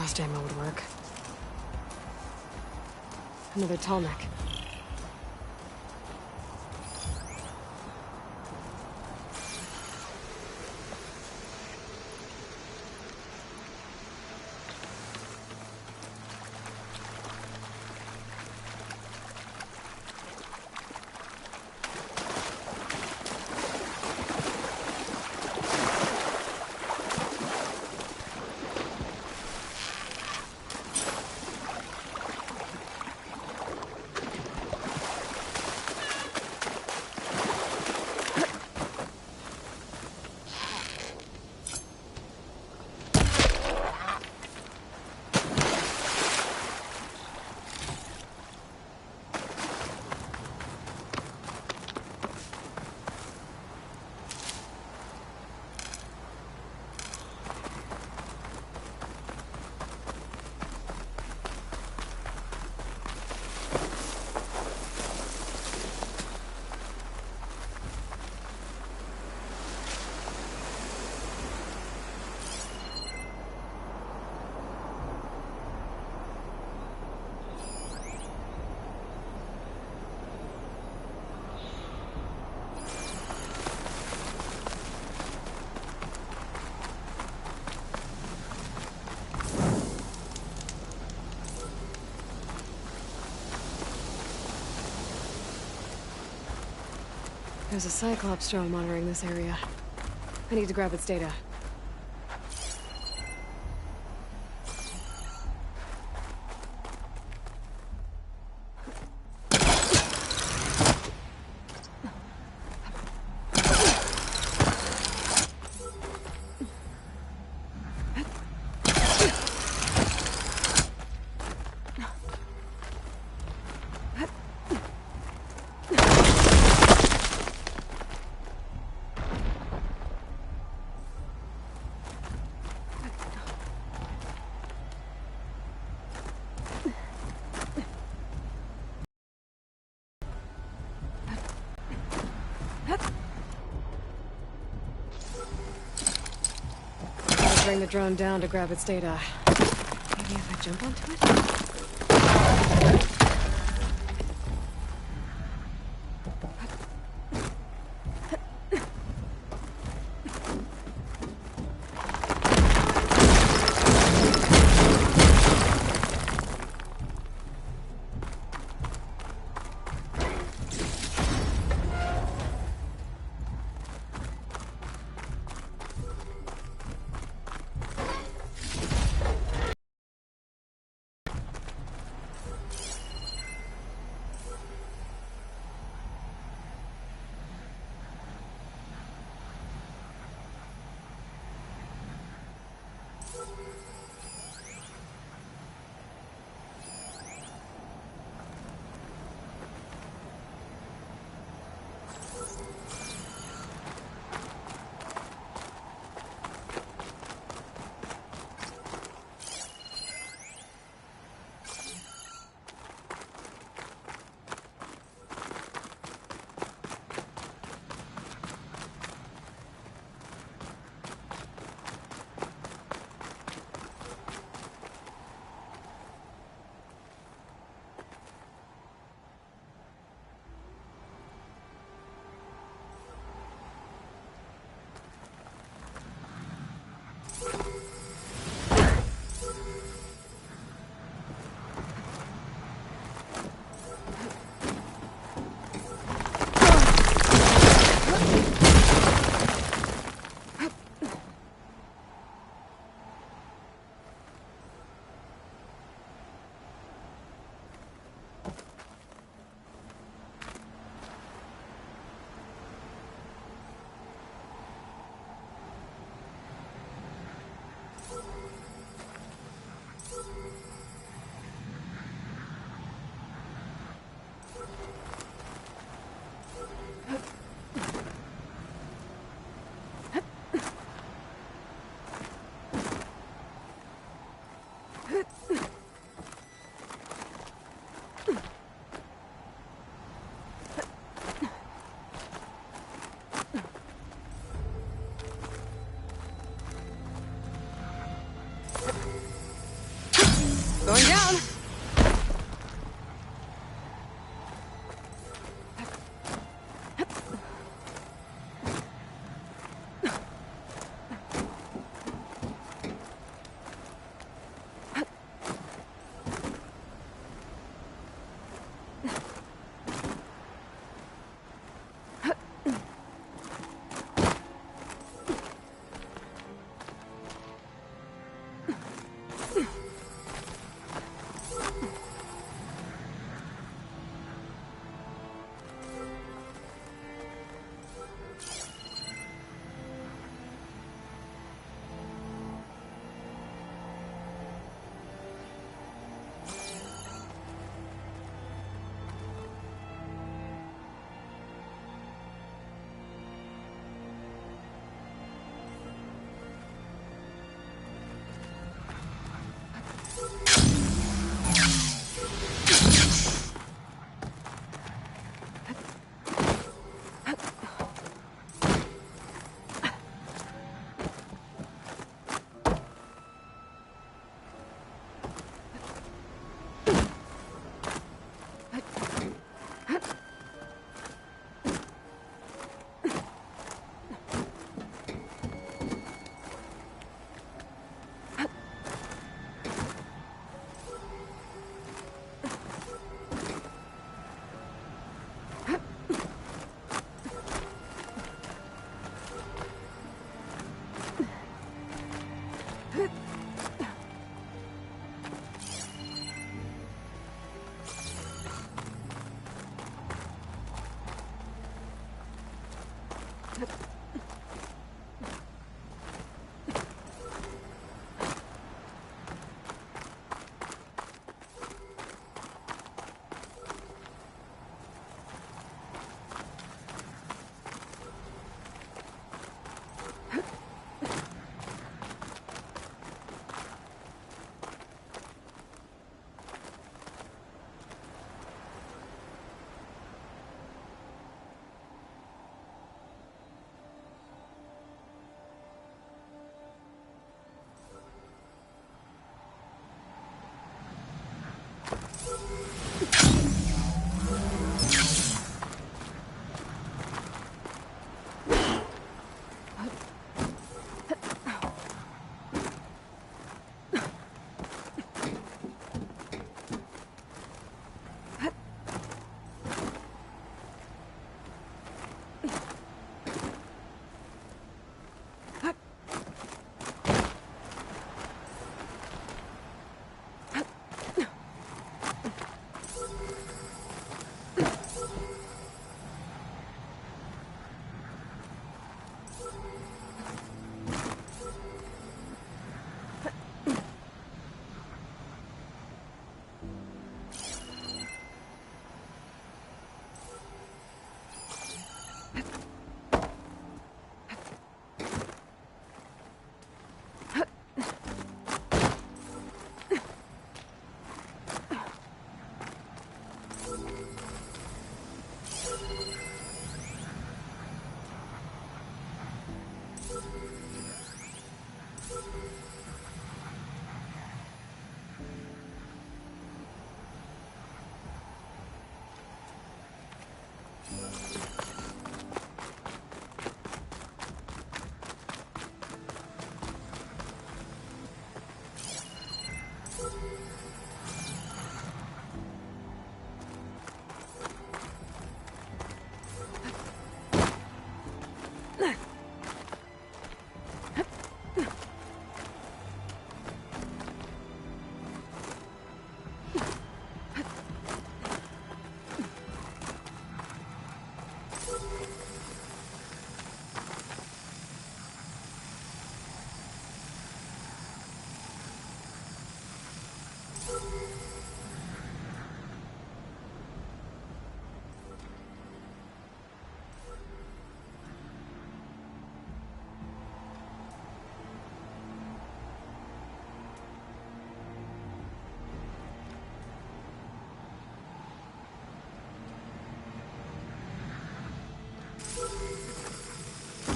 Frost ammo would work. Another tall neck. There's a Cyclops drone monitoring this area. I need to grab its data. Bring the drone down to grab its data. Maybe if I jump onto it?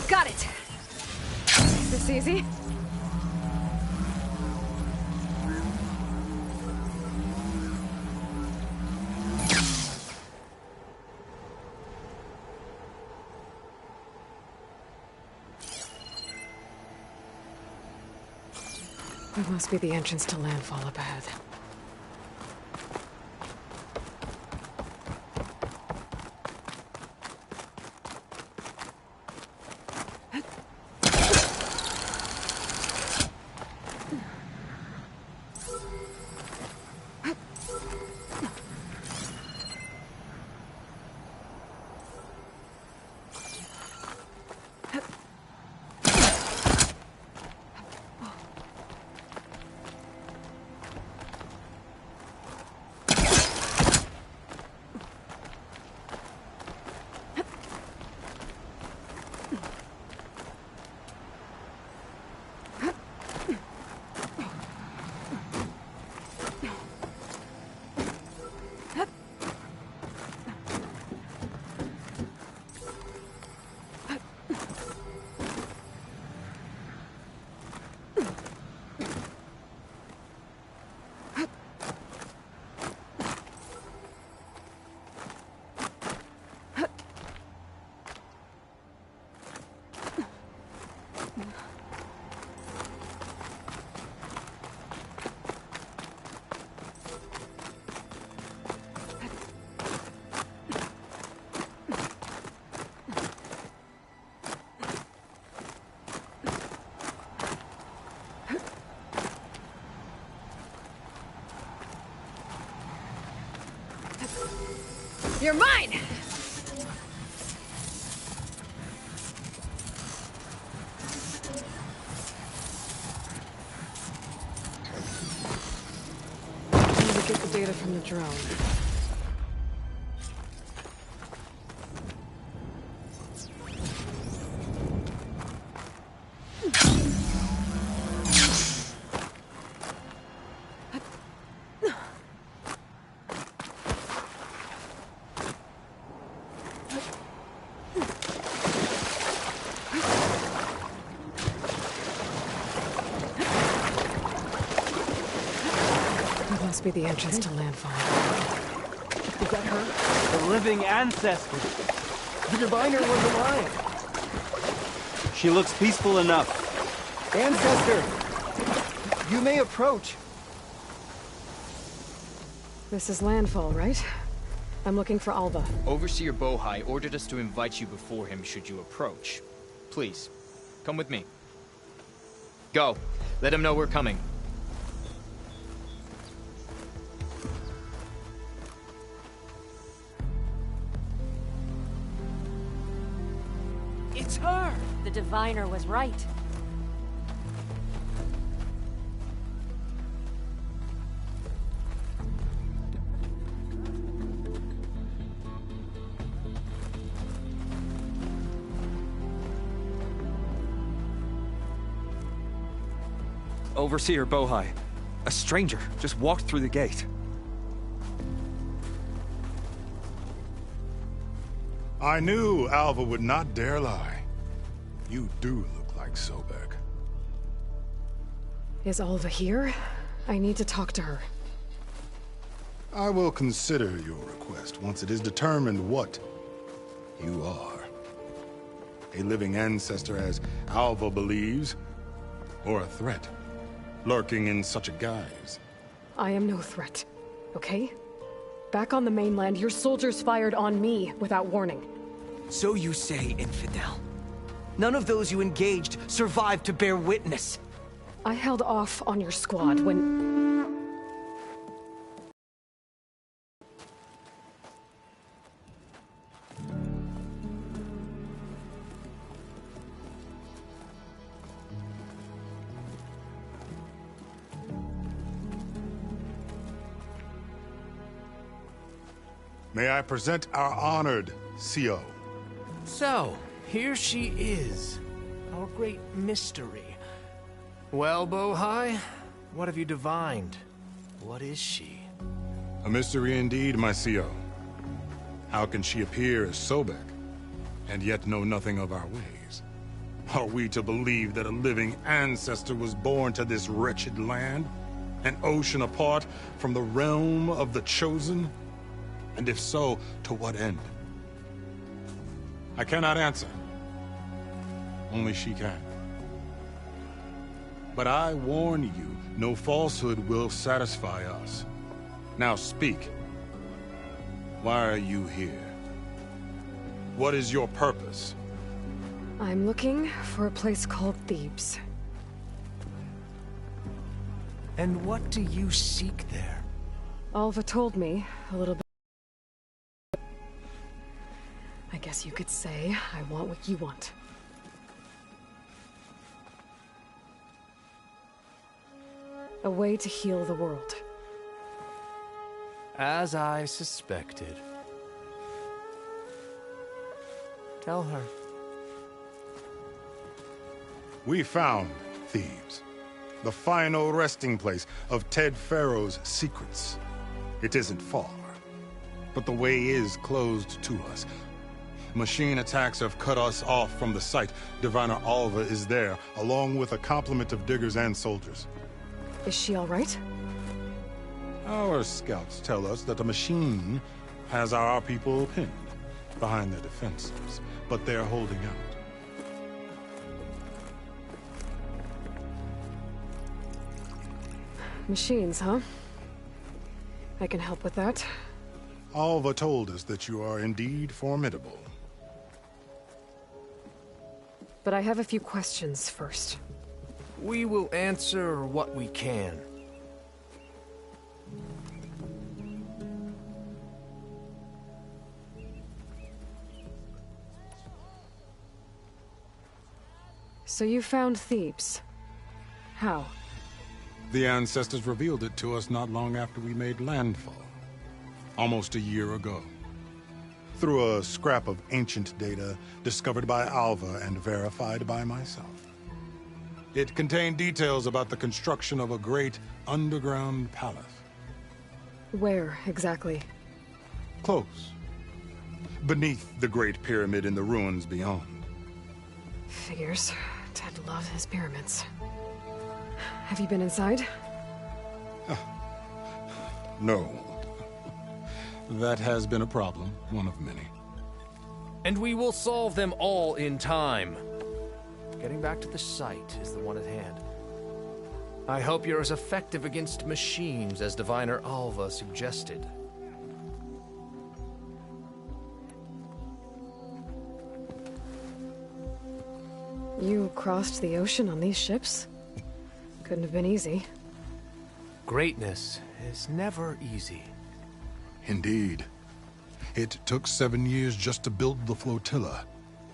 Got it! Is this easy? That must be the entrance to landfall up ahead. You're mine! I need to get the data from the drone. Must be the entrance to landfall. Is that her? The living ancestor. The diviner was alive. She looks peaceful enough. Ancestor! You may approach. This is landfall, right? I'm looking for Alva. Overseer Bohai ordered us to invite you before him should you approach. Please, come with me. Go. Let him know we're coming. It's her! The diviner was right. Overseer Bohai. A stranger just walked through the gate. I knew Alva would not dare lie. You do look like Sobek. Is Alva here? I need to talk to her. I will consider your request once it is determined what you are. A living ancestor, as Alva believes, or a threat, lurking in such a guise. I am no threat, okay? Back on the mainland, your soldiers fired on me without warning. So you say, infidel. None of those you engaged survived to bear witness. I held off on your squad when... May I present our honored CO. So, here she is, our great mystery. Well, Bohai, what have you divined? What is she? A mystery indeed, my CO. How can she appear as Sobek, and yet know nothing of our ways? Are we to believe that a living ancestor was born to this wretched land? An ocean apart from the realm of the Chosen? And if so, to what end? I cannot answer. Only she can. But I warn you, no falsehood will satisfy us. Now speak. Why are you here? What is your purpose? I'm looking for a place called Thebes. And what do you seek there? Alva told me a little bit. I guess you could say I want what you want. A way to heal the world. As I suspected. Tell her. We found Thebes, the final resting place of Ted Pharaoh's secrets. It isn't far, but the way is closed to us. Machine attacks have cut us off from the site. Diviner Alva is there, along with a complement of diggers and soldiers. Is she all right? Our scouts tell us that the machine has our people pinned behind their defenses, but they're holding out. Machines, huh? I can help with that. Alva told us that you are indeed formidable. But I have a few questions first. We will answer what we can. So you found Thebes. How? The ancestors revealed it to us not long after we made landfall. Almost a year ago. Through a scrap of ancient data discovered by Alva and verified by myself. It contained details about the construction of a great underground palace. Where, exactly? Close. Beneath the Great Pyramid in the ruins beyond. Figures. Ted loved his pyramids. Have you been inside? No. That has been a problem, one of many. And we will solve them all in time. Getting back to the site is the one at hand. I hope you're as effective against machines as Diviner Alva suggested. You crossed the ocean on these ships? Couldn't have been easy. Greatness is never easy. Indeed. It took 7 years just to build the flotilla.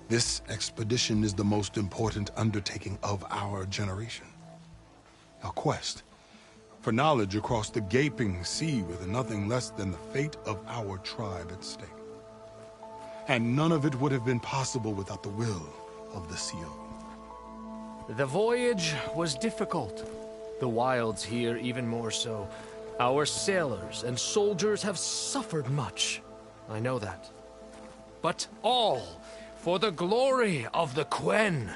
This expedition is the most important undertaking of our generation. A quest for knowledge across the gaping sea with nothing less than the fate of our tribe at stake. And none of it would have been possible without the will of the CO. The voyage was difficult. The wilds here even more so. Our sailors and soldiers have suffered much. I know that. But all for the glory of the Quen.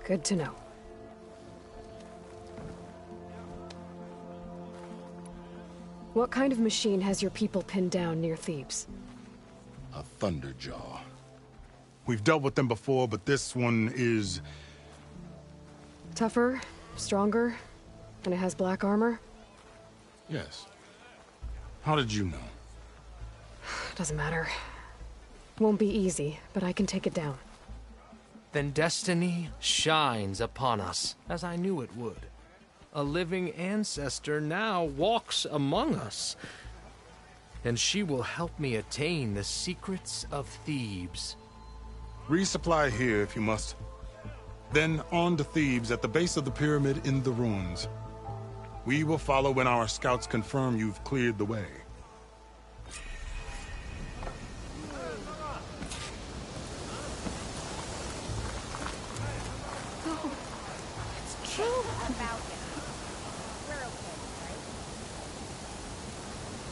Good to know. What kind of machine has your people pinned down near Thebes? A Thunderjaw. We've dealt with them before, but this one is... Tougher, stronger, and it has black armor? Yes. How did you know? Doesn't matter. Won't be easy, but I can take it down. Then destiny shines upon us, as I knew it would. A living ancestor now walks among us, and she will help me attain the secrets of Thebes. Resupply here if you must. Then on to Thebes at the base of the pyramid in the ruins. We will follow when our scouts confirm you've cleared the way.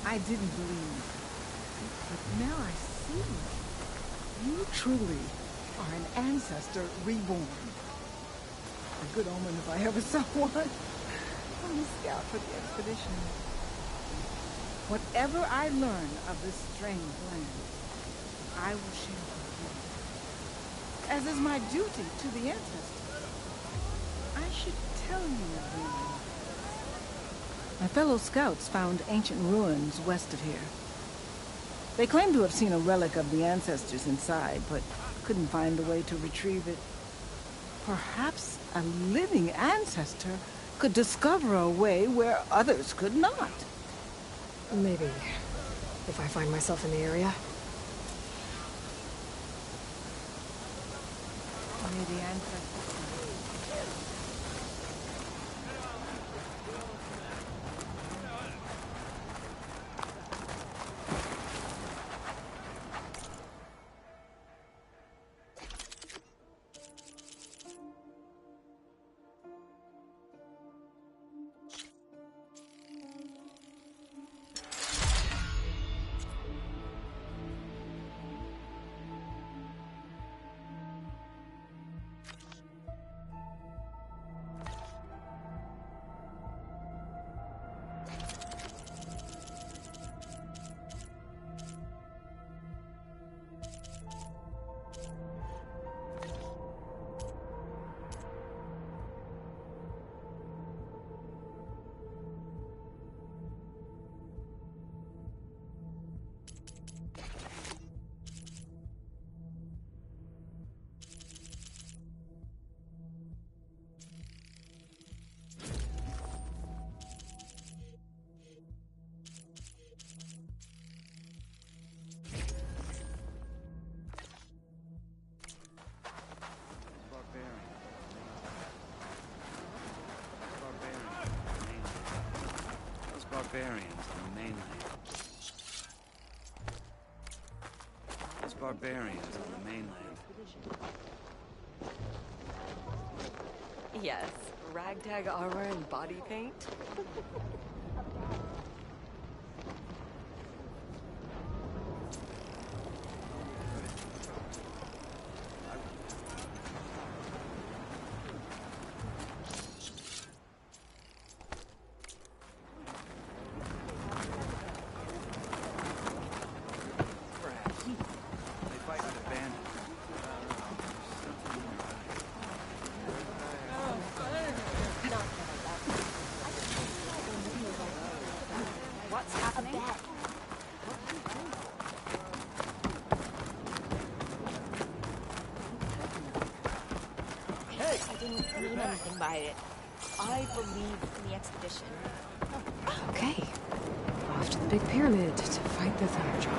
I didn't believe, but now I see. You truly are an ancestor reborn. A good omen if I ever saw one. I'm a scout for the expedition. Whatever I learn of this strange land, I will share with you, as is my duty to the ancestors. I should tell you of them. My fellow scouts found ancient ruins west of here. They claim to have seen a relic of the ancestors inside, but couldn't find a way to retrieve it. Perhaps a living ancestor could discover a way where others could not. Maybe. If I find myself in the area. May the ancestors... Barbarians on the mainland. Those barbarians on the mainland. Yes, ragtag armor and body paint. what's happening? Hey! I didn't mean anything by it. I believe in the expedition. Okay. Off to the big pyramid to fight the Thunderjaw.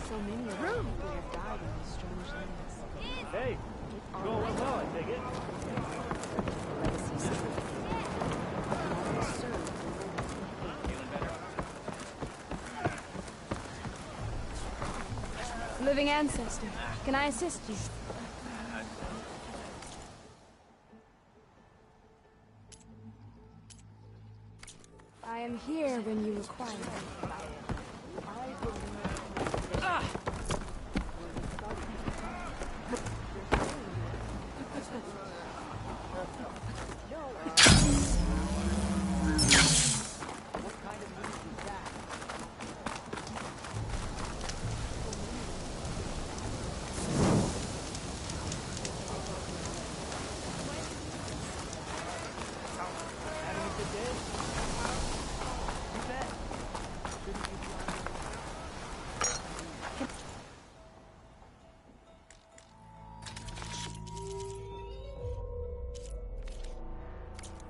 So many of our people have died in these strange lands. Hey, going well, I take it. Living ancestor, can I assist you? I am here when you require me.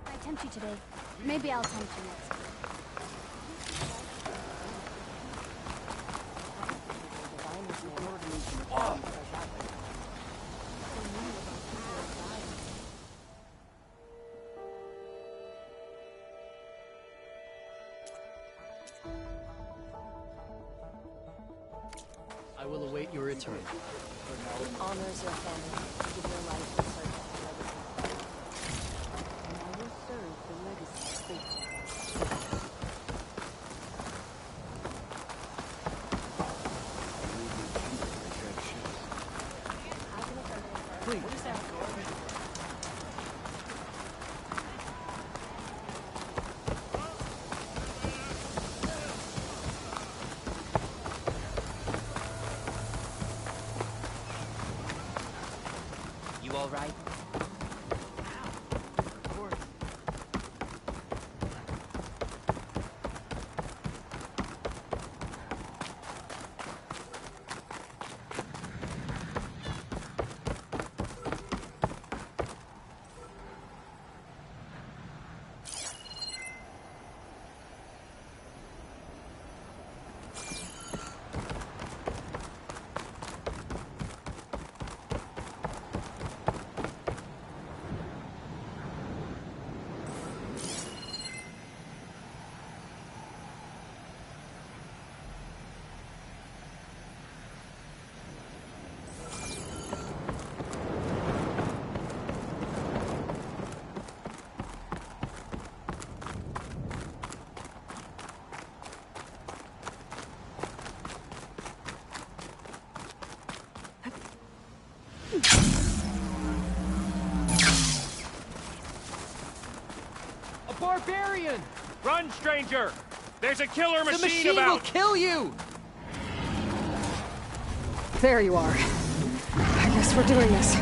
I tempt you today. Maybe I'll tempt you next. I will await your return. It honors your family to give your life in service to legacy. And I will serve the legacy faithfully. You all right? A barbarian! Run, stranger! There's a killer The machine machine about! will kill you! There you are. I guess we're doing this.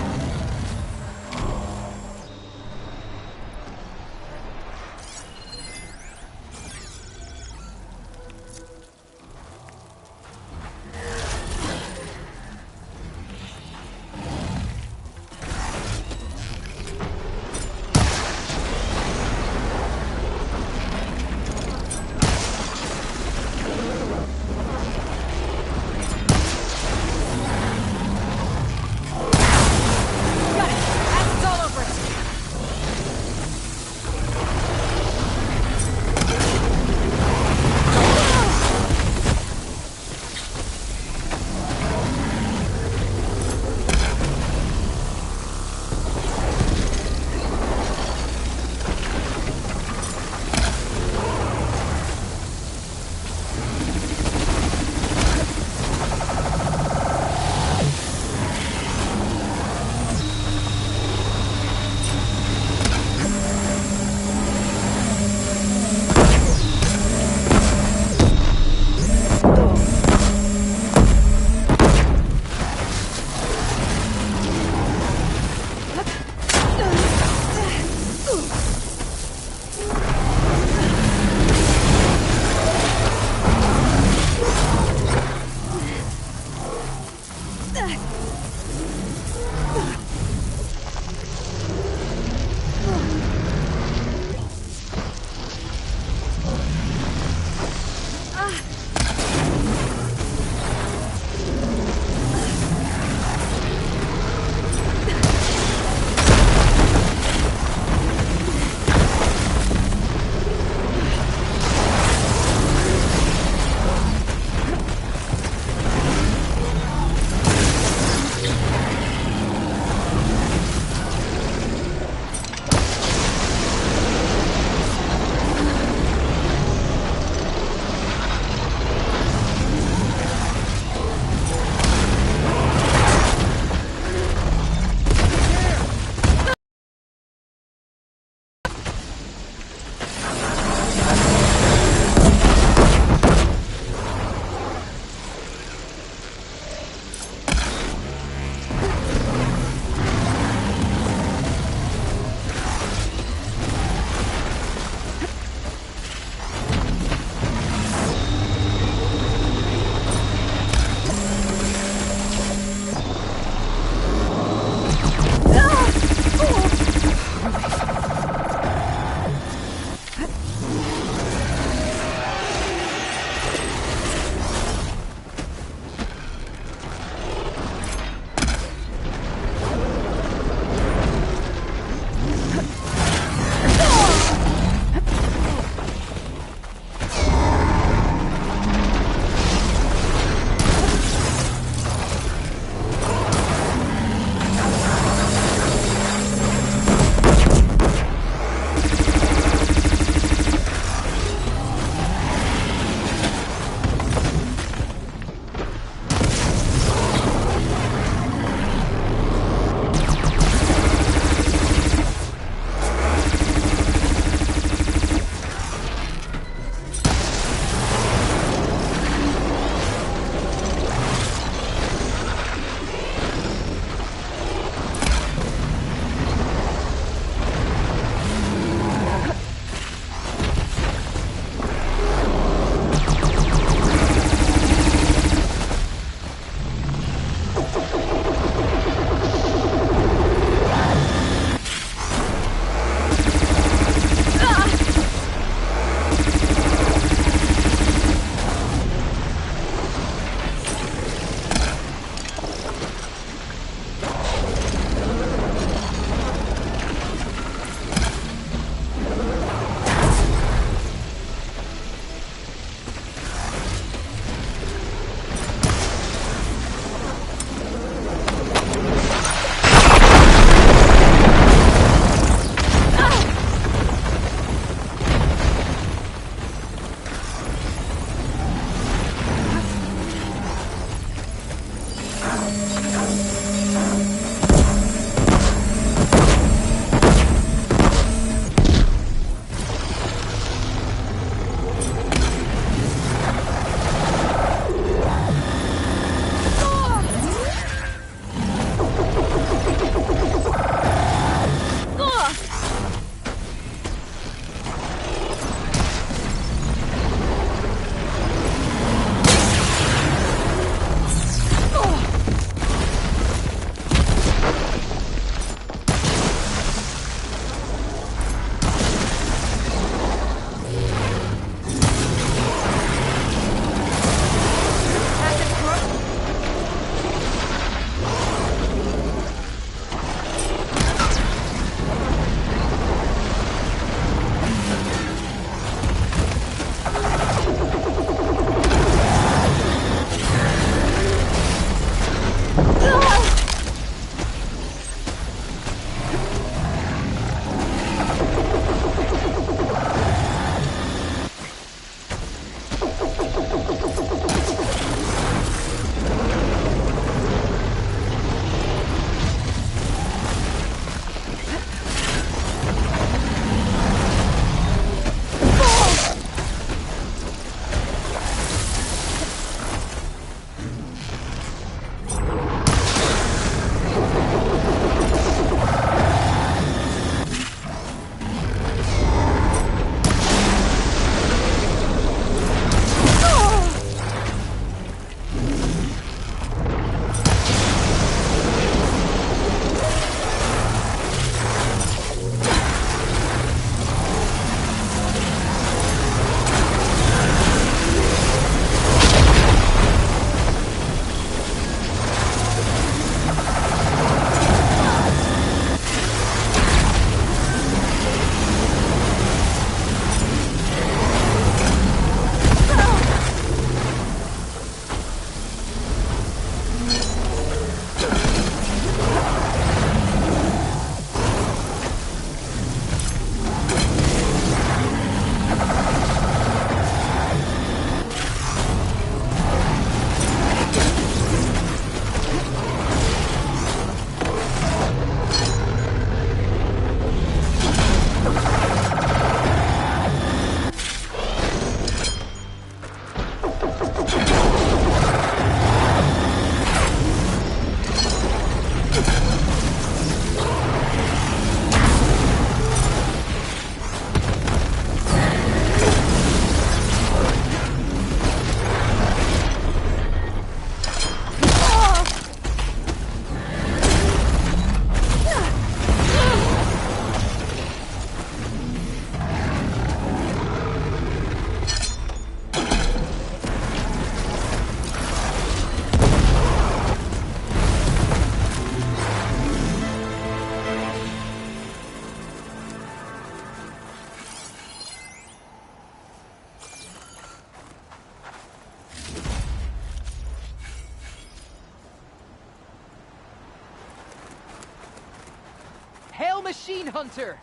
machine hunter!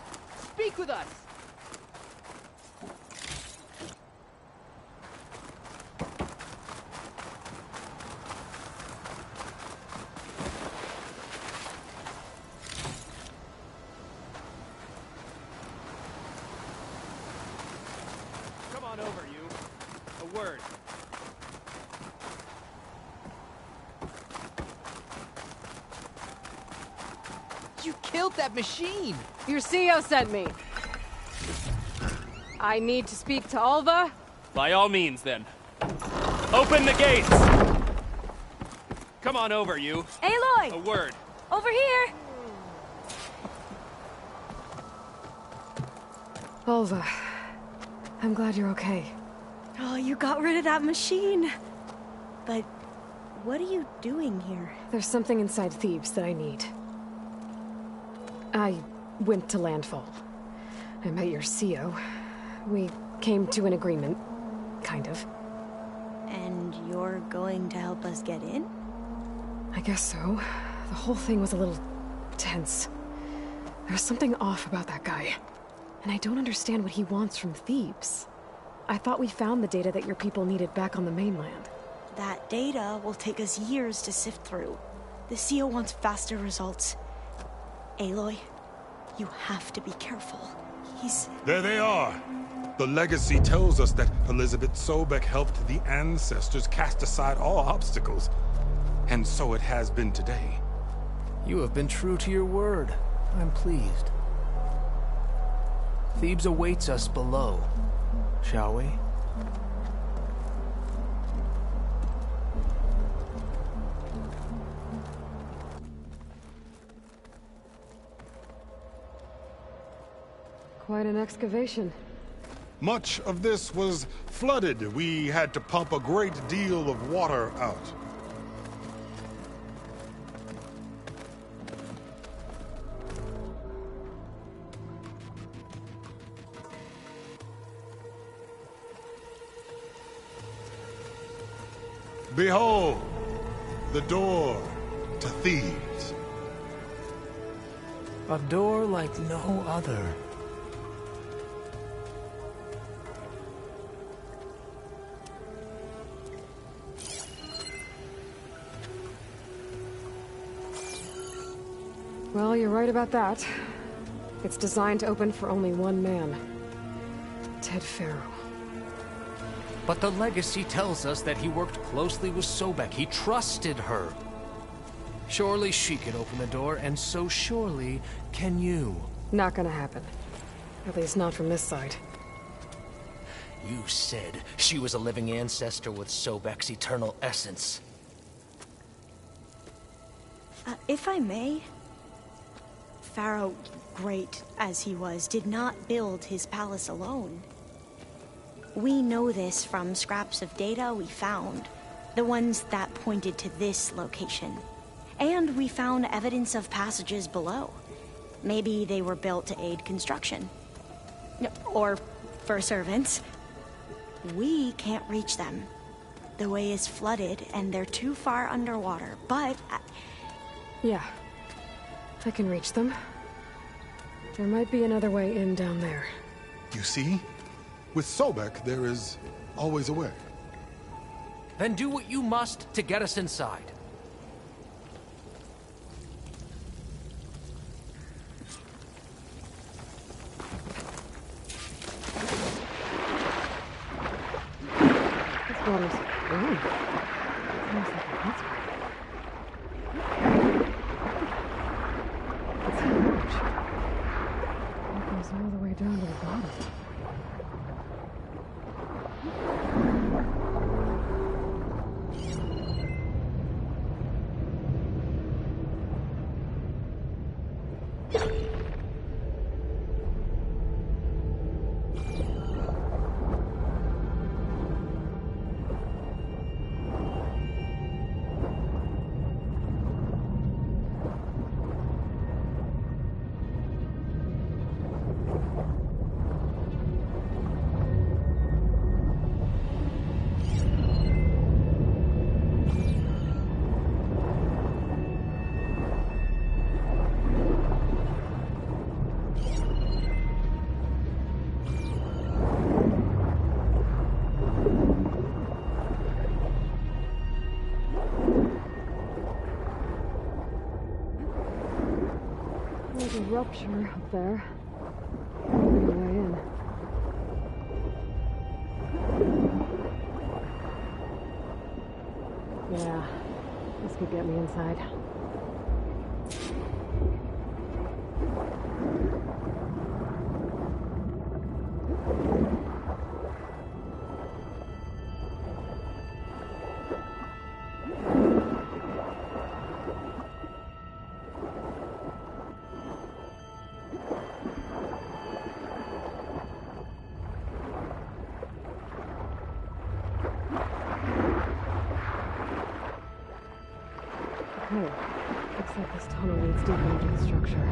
Speak with us! Come on over, you. A word. You killed that machine! Your CEO sent me. I need to speak to Alva. By all means, then. Open the gates! Come on over, you. Aloy! A word. Over here! Alva, I'm glad you're okay. Oh, you got rid of that machine. But what are you doing here? There's something inside Thebes that I need. I went to Landfall. I met your CEO. We came to an agreement, kind of. And you're going to help us get in? I guess so. The whole thing was a little tense. There was something off about that guy. And I don't understand what he wants from Thebes. I thought we found the data that your people needed back on the mainland. That data will take us years to sift through. The CEO wants faster results. Aloy, you have to be careful. He's... There they are! The legacy tells us that Elizabeth Sobek helped the ancestors cast aside all obstacles. And so it has been today. You have been true to your word. I'm pleased. Thebes awaits us below, shall we? Quite an excavation. Much of this was flooded. We had to pump a great deal of water out. Behold, the door to Thebes. A door like no other. Well, you're right about that. It's designed to open for only one man. Ted Faro. But the legacy tells us that he worked closely with Sobek. He trusted her. Surely she could open the door, and so surely can you. Not gonna happen. At least not from this side. You said she was a living ancestor with Sobek's eternal essence. If I may... Pharaoh, great as he was, did not build his palace alone. We know this from scraps of data we found, the ones that pointed to this location. And we found evidence of passages below. Maybe they were built to aid construction. Or for servants. We can't reach them. The way is flooded and they're too far underwater, but... Yeah. I can reach them. There might be another way in down there. You see? With Sobek, there is always a way. Then do what you must to get us inside. This water's... Ooh. Almost like a hot spring. It's huge. It goes all the way down to the bottom. a rupture up there. Maybe a way in. Yeah, this could get me inside. Okay, looks like this tunnel leads deeper into the structure.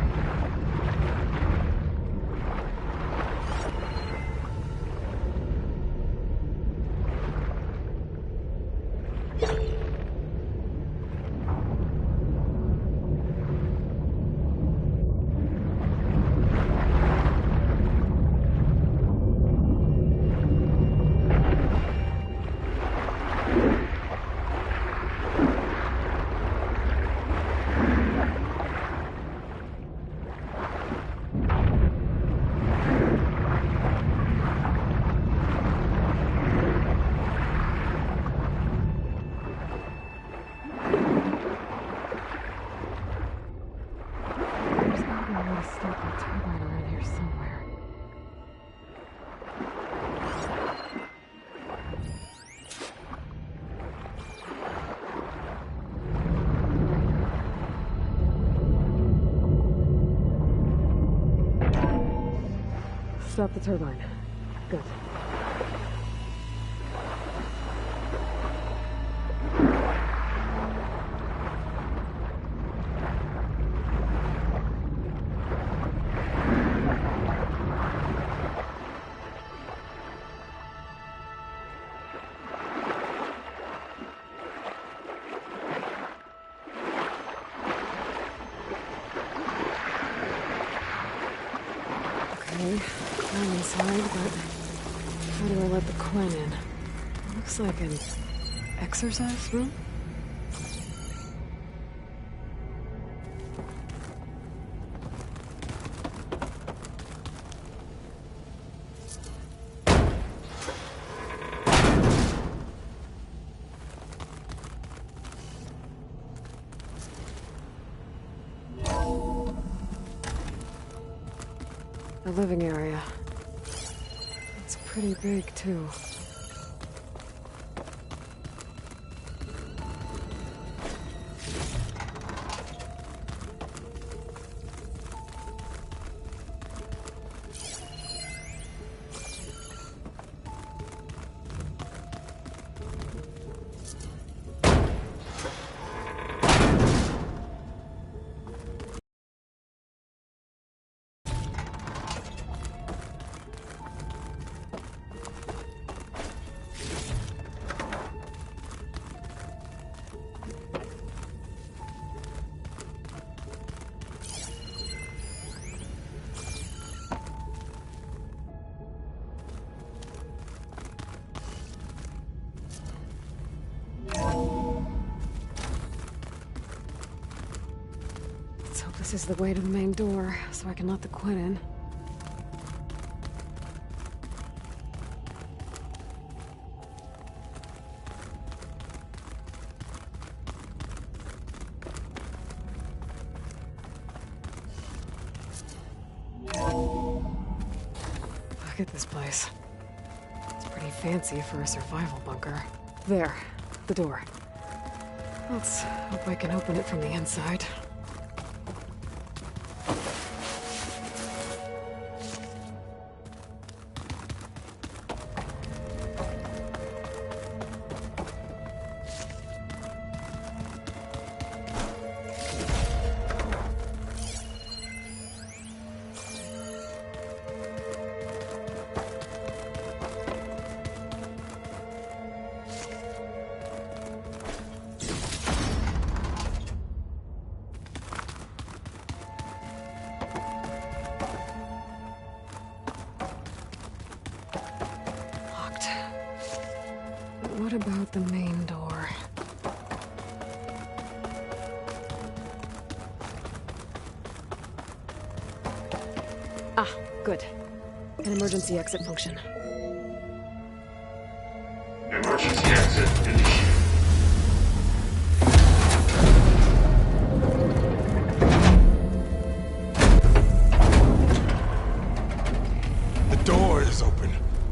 Stop the turbine. Good. Okay, I'm inside, but how do I let the Quen in? Looks like an exercise room? The living area. It's pretty big, too. Let's hope this is the way to the main door, so I can let the Quen in. Look at this place. It's pretty fancy for a survival bunker. There, the door. Let's hope I can open it from the inside. What about the main door? Ah, good. An emergency exit function. Emergency exit initiated. The door is open.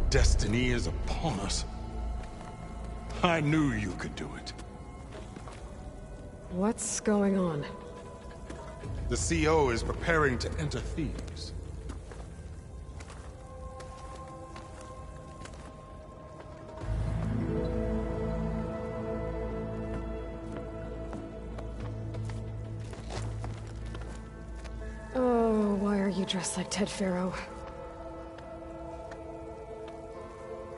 Destiny is upon us. I knew you could do it. What's going on? The CO is preparing to enter Thebes. Oh, why are you dressed like Ted Pharaoh?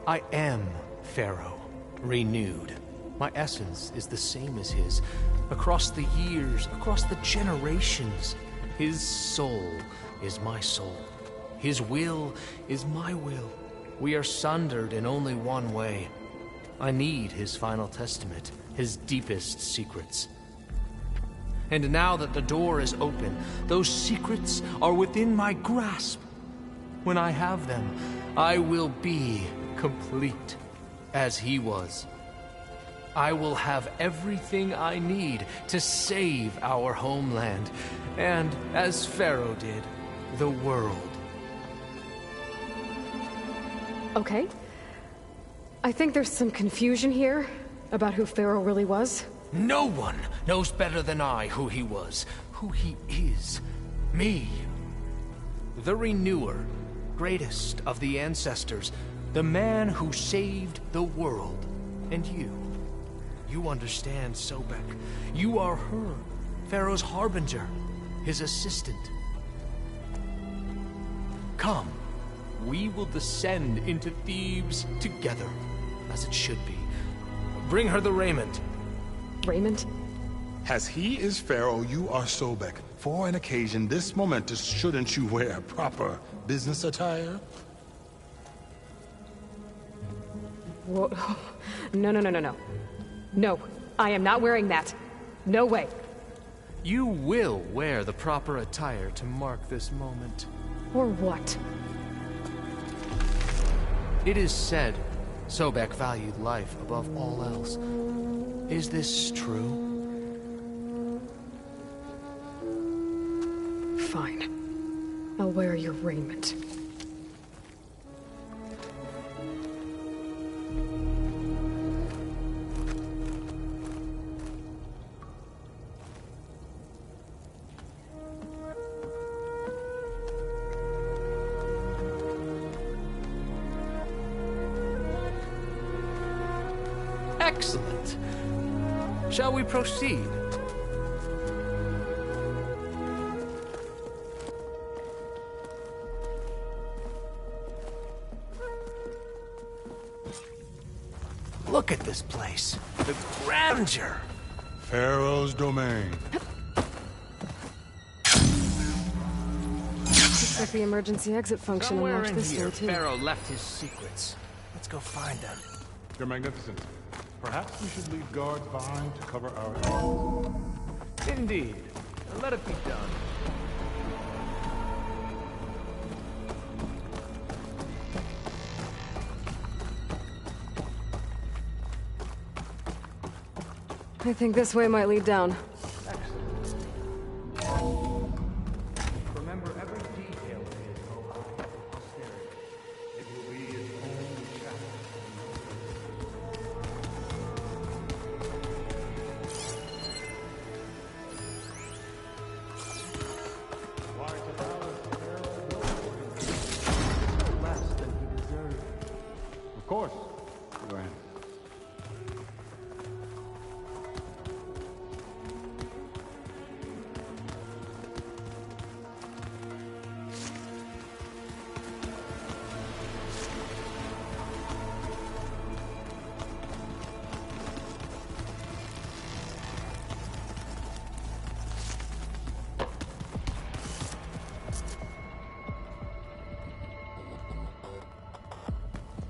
I am Pharaoh, renewed. My essence is the same as his. Across the years, across the generations, his soul is my soul. His will is my will. We are sundered in only one way. I need his final testament, his deepest secrets. And now that the door is open, those secrets are within my grasp. When I have them, I will be complete, as he was. I will have everything I need to save our homeland, and, as Pharaoh did, the world. Okay. I think there's some confusion here about who Pharaoh really was. No one knows better than I who he was, who he is. Me. The Renewer, greatest of the ancestors, the man who saved the world. And you. You understand, Sobek. You are her, Pharaoh's harbinger, his assistant. Come, we will descend into Thebes together, as it should be. Bring her the raiment. Raiment? As he is Pharaoh, you are Sobek. For an occasion this momentous, shouldn't you wear proper business attire? Whoa. No. No, I am not wearing that. No way. You will wear the proper attire to mark this moment. Or what? It is said Sobek valued life above all else. Is this true? Fine. I'll wear your raiment. Excellent. Shall we proceed? Look at this place. The grandeur. Pharaoh's domain. Looks like the emergency exit function Somewhere unlocked in this here, way too. Pharaoh left his secrets. Let's go find them. Your Magnificence, perhaps we should leave guards behind to cover our... Indeed. Let it be done. I think this way might lead down. Remember every detail of his posterity. It will be his own chapter. Less than he deserved. Of course. Go ahead.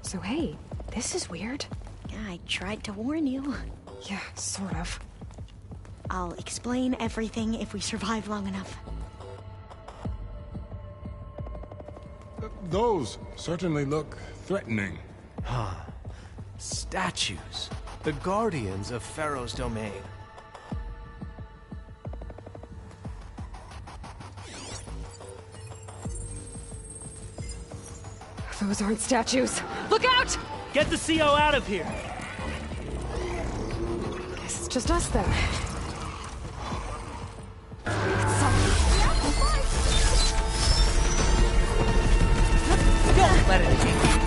So hey, this is weird. Yeah, I tried to warn you. Yeah, sort of. I'll explain everything if we survive long enough. those certainly look threatening. Huh. Statues. The guardians of Pharaoh's domain. Those aren't statues. Look out! Get the CO out of here! Guess it's just us then. Don't let it take you.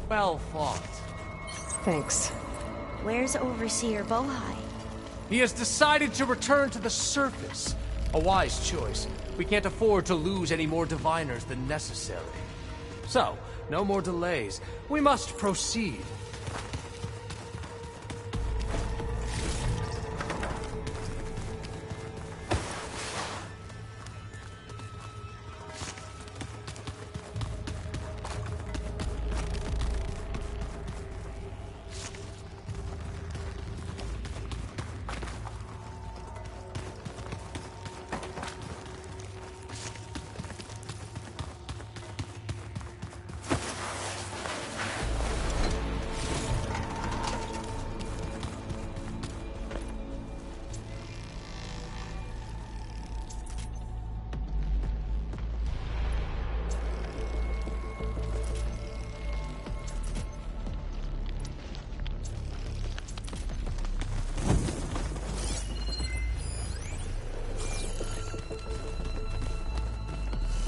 Well fought. Thanks. Where's Overseer Bohai? He has decided to return to the surface. A wise choice. We can't afford to lose any more diviners than necessary. So, no more delays. We must proceed.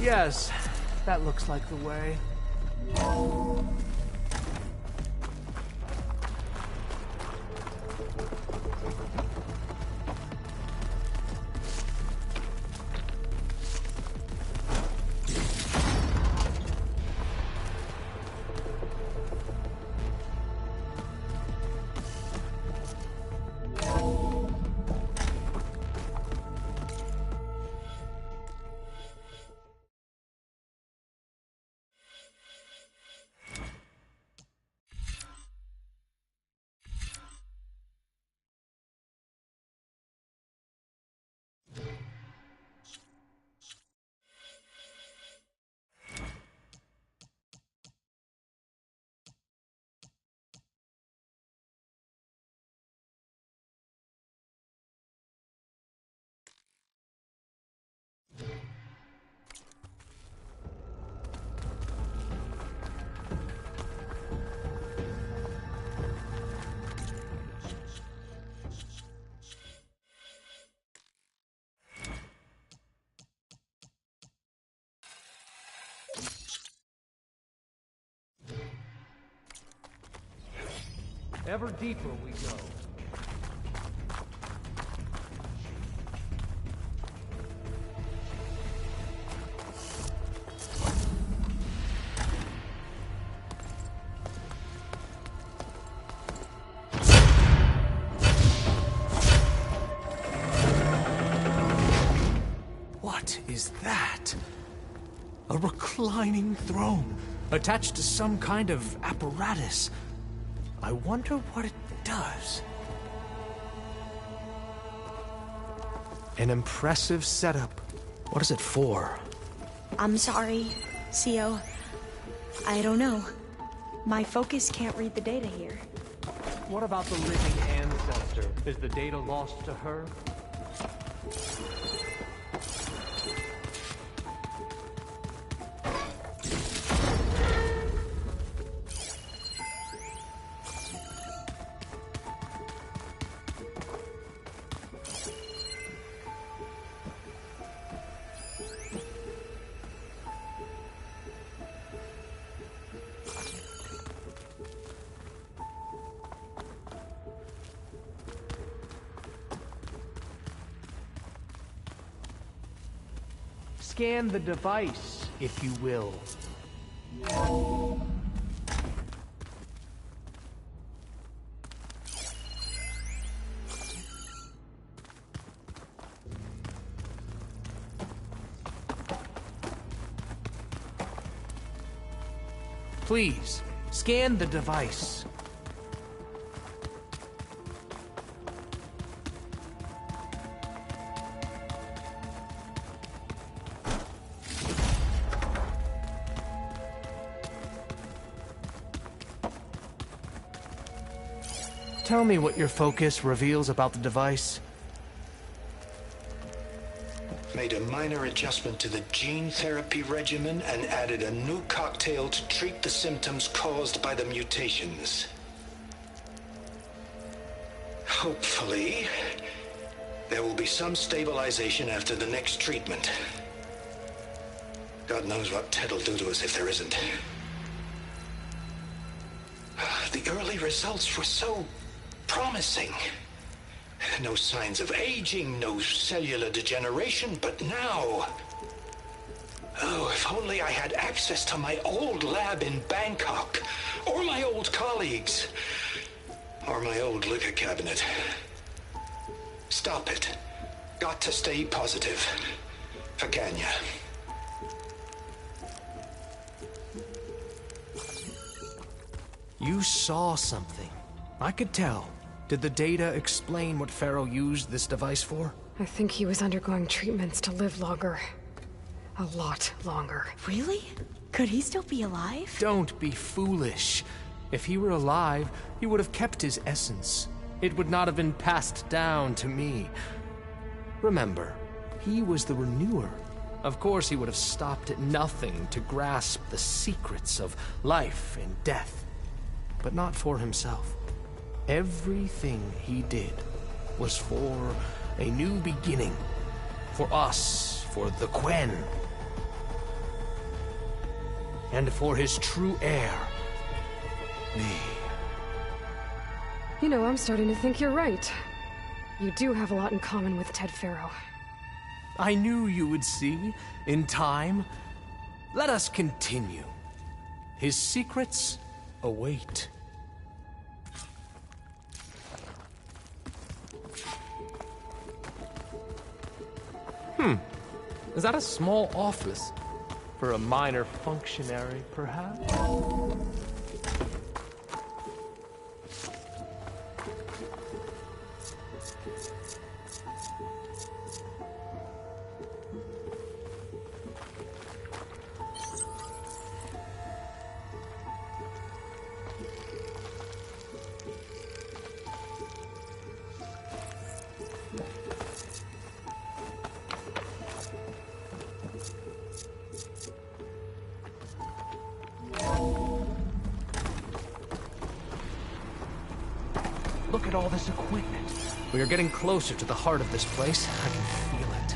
Yes, that looks like the way. Ever deeper we go. What is that? A reclining throne, attached to some kind of apparatus. I wonder what it does. An impressive setup. What is it for? I'm sorry, CO. I don't know. My focus can't read the data here. What about the living ancestor? Is the data lost to her? Scan the device, if you will. Please, scan the device. Tell me what your focus reveals about the device. Made a minor adjustment to the gene therapy regimen and added a new cocktail to treat the symptoms caused by the mutations. Hopefully, there will be some stabilization after the next treatment. God knows what Ted'll do to us if there isn't. The early results were so promising. No signs of aging, no cellular degeneration, but now... Oh, if only I had access to my old lab in Bangkok, or my old colleagues, or my old liquor cabinet. Stop it. Got to stay positive. For Kenya. You saw something. I could tell. Did the data explain what Pharaoh used this device for? I think he was undergoing treatments to live longer. A lot longer. Really? Could he still be alive? Don't be foolish. If he were alive, he would have kept his essence. It would not have been passed down to me. Remember, he was the renewer. Of course, he would have stopped at nothing to grasp the secrets of life and death. But not for himself. Everything he did was for a new beginning. For us, for the Quen. And for his true heir, me. You know, I'm starting to think you're right. You do have a lot in common with Ted Pharaoh. I knew you would see, in time. Let us continue. His secrets await. Is that a small office? For a minor functionary, perhaps? Look at all this equipment. We are getting closer to the heart of this place. I can feel it.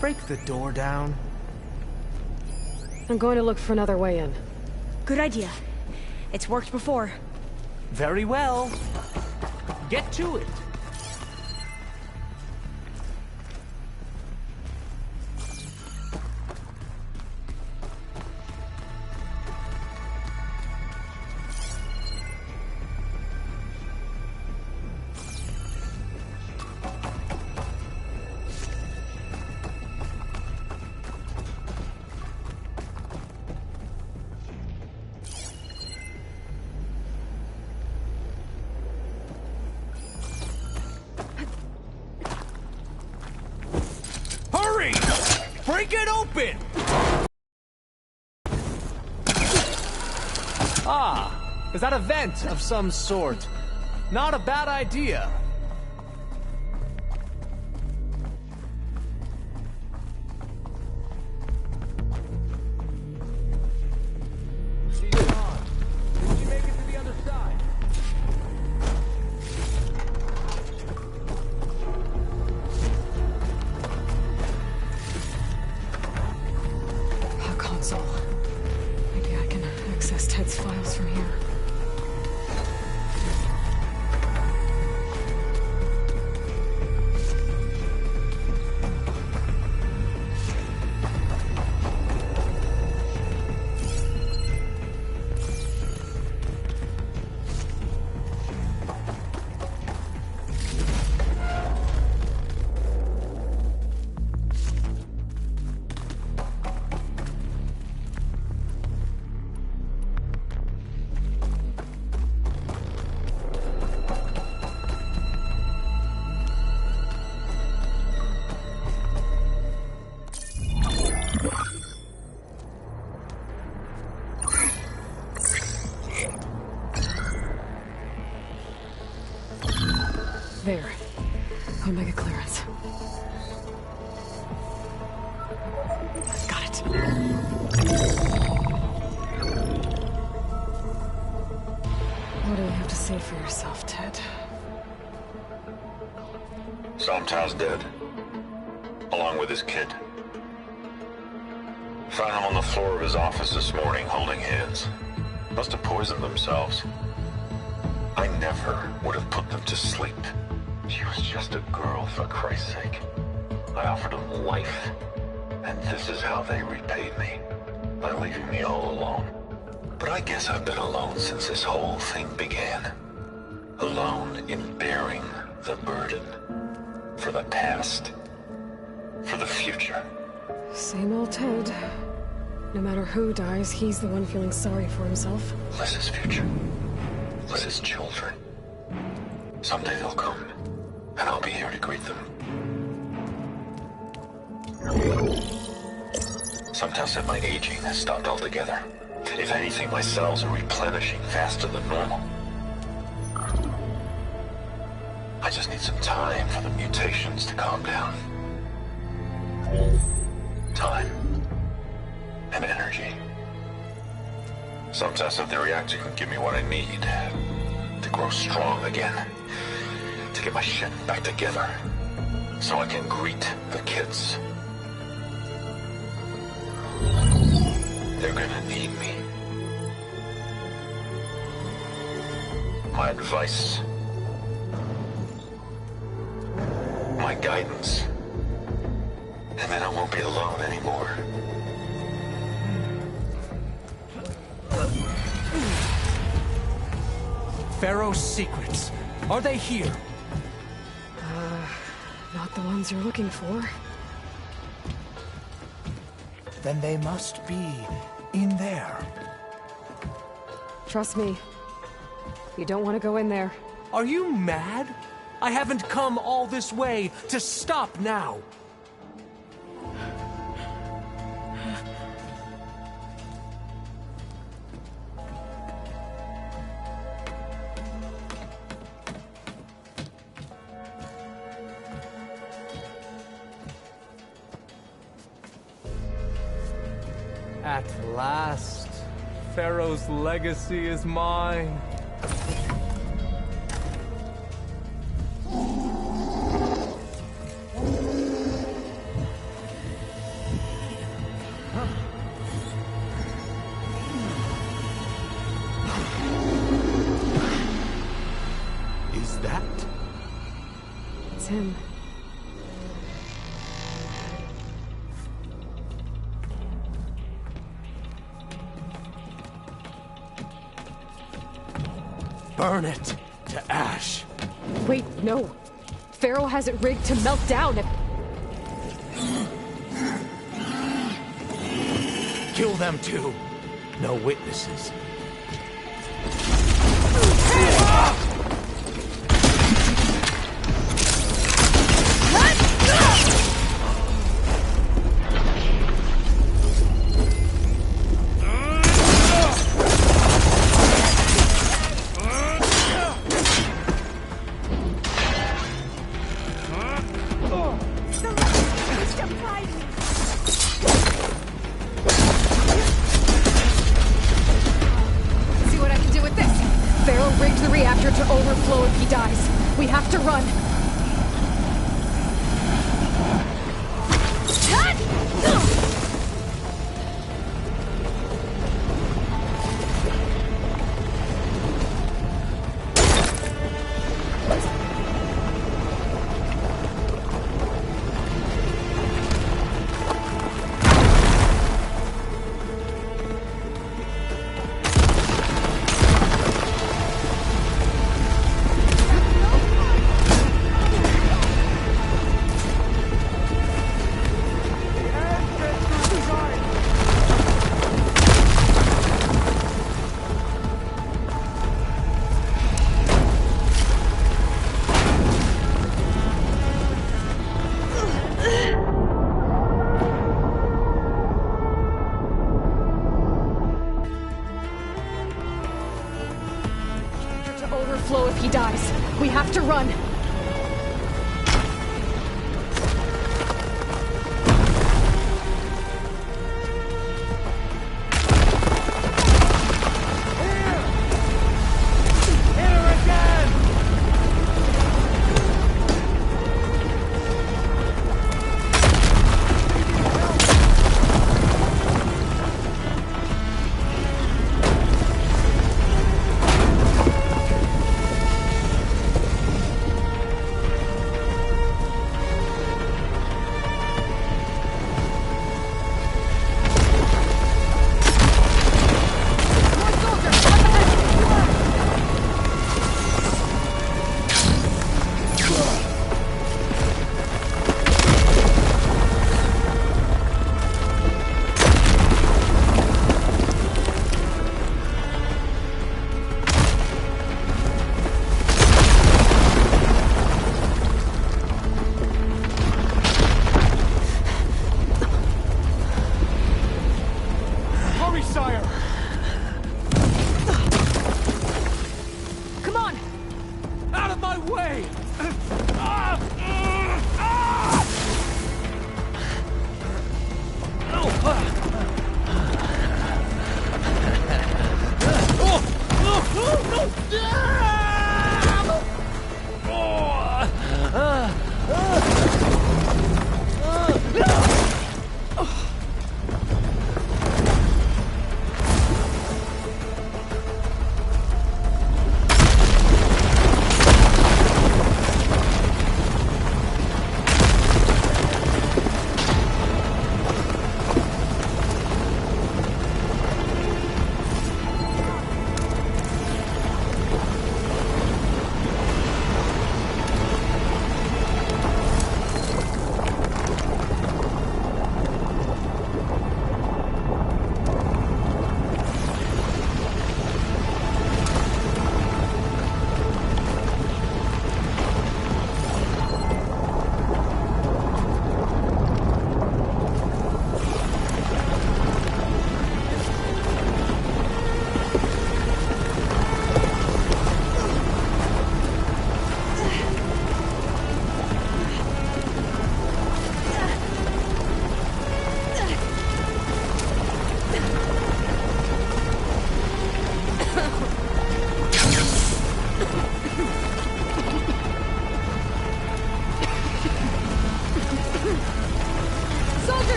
break the door down? I'm going to look for another way in. Good idea. It's worked before. Very well. Get to it. Hurry! Break it open! Ah, is that a vent of some sort? Not a bad idea. She's gone. Did she make it to the other side? A console. Maybe I can access Ted's files from here. There. Omega clearance. Got it. What do you have to say for yourself, Ted? Somtow's dead. Along with his kid. Found him on the floor of his office this morning, holding hands. Must have poisoned themselves. I never would have put them to sleep. She was just a girl, for Christ's sake. I offered them life, and this is how they repaid me, by leaving me all alone. But I guess I've been alone since this whole thing began. Alone in bearing the burden. For the past. For the future. Same old Ted. No matter who dies, he's the one feeling sorry for himself. Liz's future. Liz's children. Someday they'll come, and I'll be here to greet them. Sometimes said my aging has stopped altogether. If anything, my cells are replenishing faster than normal. I just need some time for the mutations to calm down. Time. And energy. Sometimes said the reactor can give me what I need to grow strong again. To get my shit back together. So I can greet the kids. They're gonna need me. My advice. My guidance. And then I won't be alone anymore. Pharaoh's secrets. Are they here? Not the ones you're looking for. Then they must be in there. Trust me. You don't want to go in there. Are you mad? I haven't come all this way to stop now. At last, Pharaoh's legacy is mine. burn it to ash. Wait, no. Pharaoh has it rigged to melt down if... Kill them too. No witnesses. If he dies, we have to run.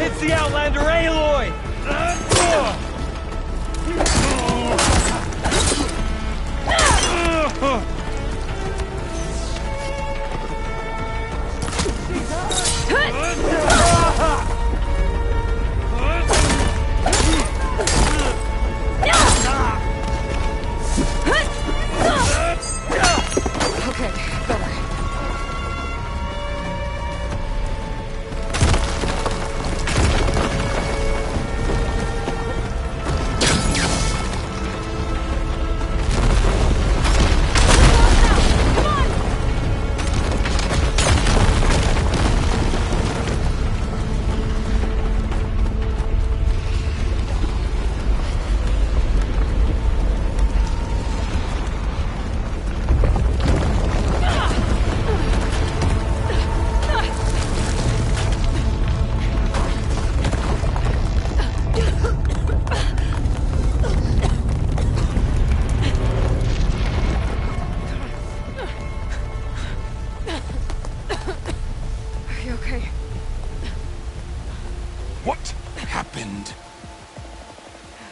It's the Outlander Aloy!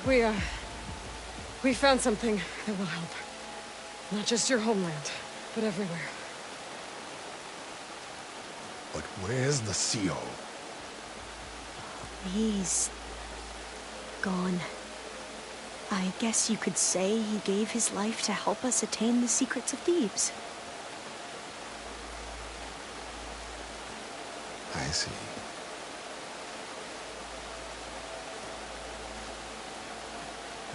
We found something that will help. Not just your homeland, but everywhere. But where's the CO? He's gone. I guess you could say he gave his life to help us attain the secrets of Thebes. I see.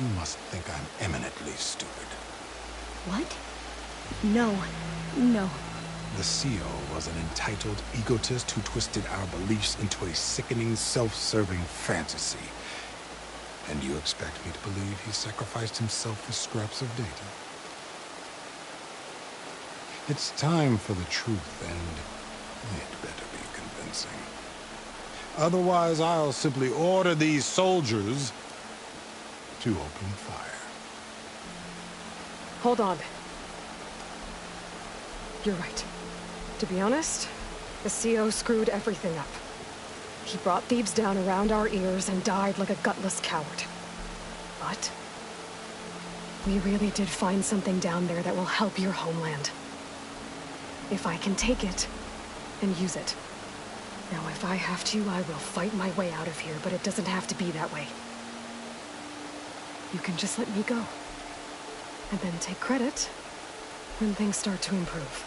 You must think I'm eminently stupid. What? No. No. The CO was an entitled egotist who twisted our beliefs into a sickening, self-serving fantasy. And you expect me to believe he sacrificed himself for scraps of data? It's time for the truth, and it better be convincing. Otherwise, I'll simply order these soldiers to open fire. Hold on. You're right. To be honest, the CO screwed everything up. He brought Thebes down around our ears and died like a gutless coward. But we really did find something down there that will help your homeland. If I can take it and use it. Now, if I have to, I will fight my way out of here, but it doesn't have to be that way. You can just let me go. And then take credit when things start to improve.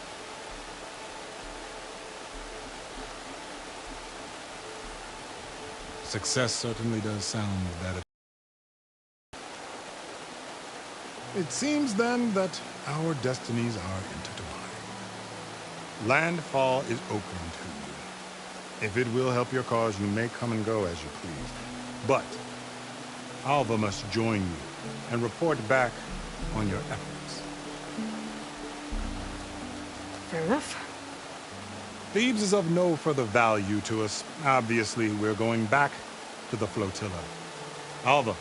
Success certainly does sound better. It seems then that our destinies are intertwined. Landfall is open to you. If it will help your cause, you may come and go as you please. But Alva must join you and report back on your efforts. Fair enough. Thebes is of no further value to us. Obviously, we're going back to the flotilla. Alva,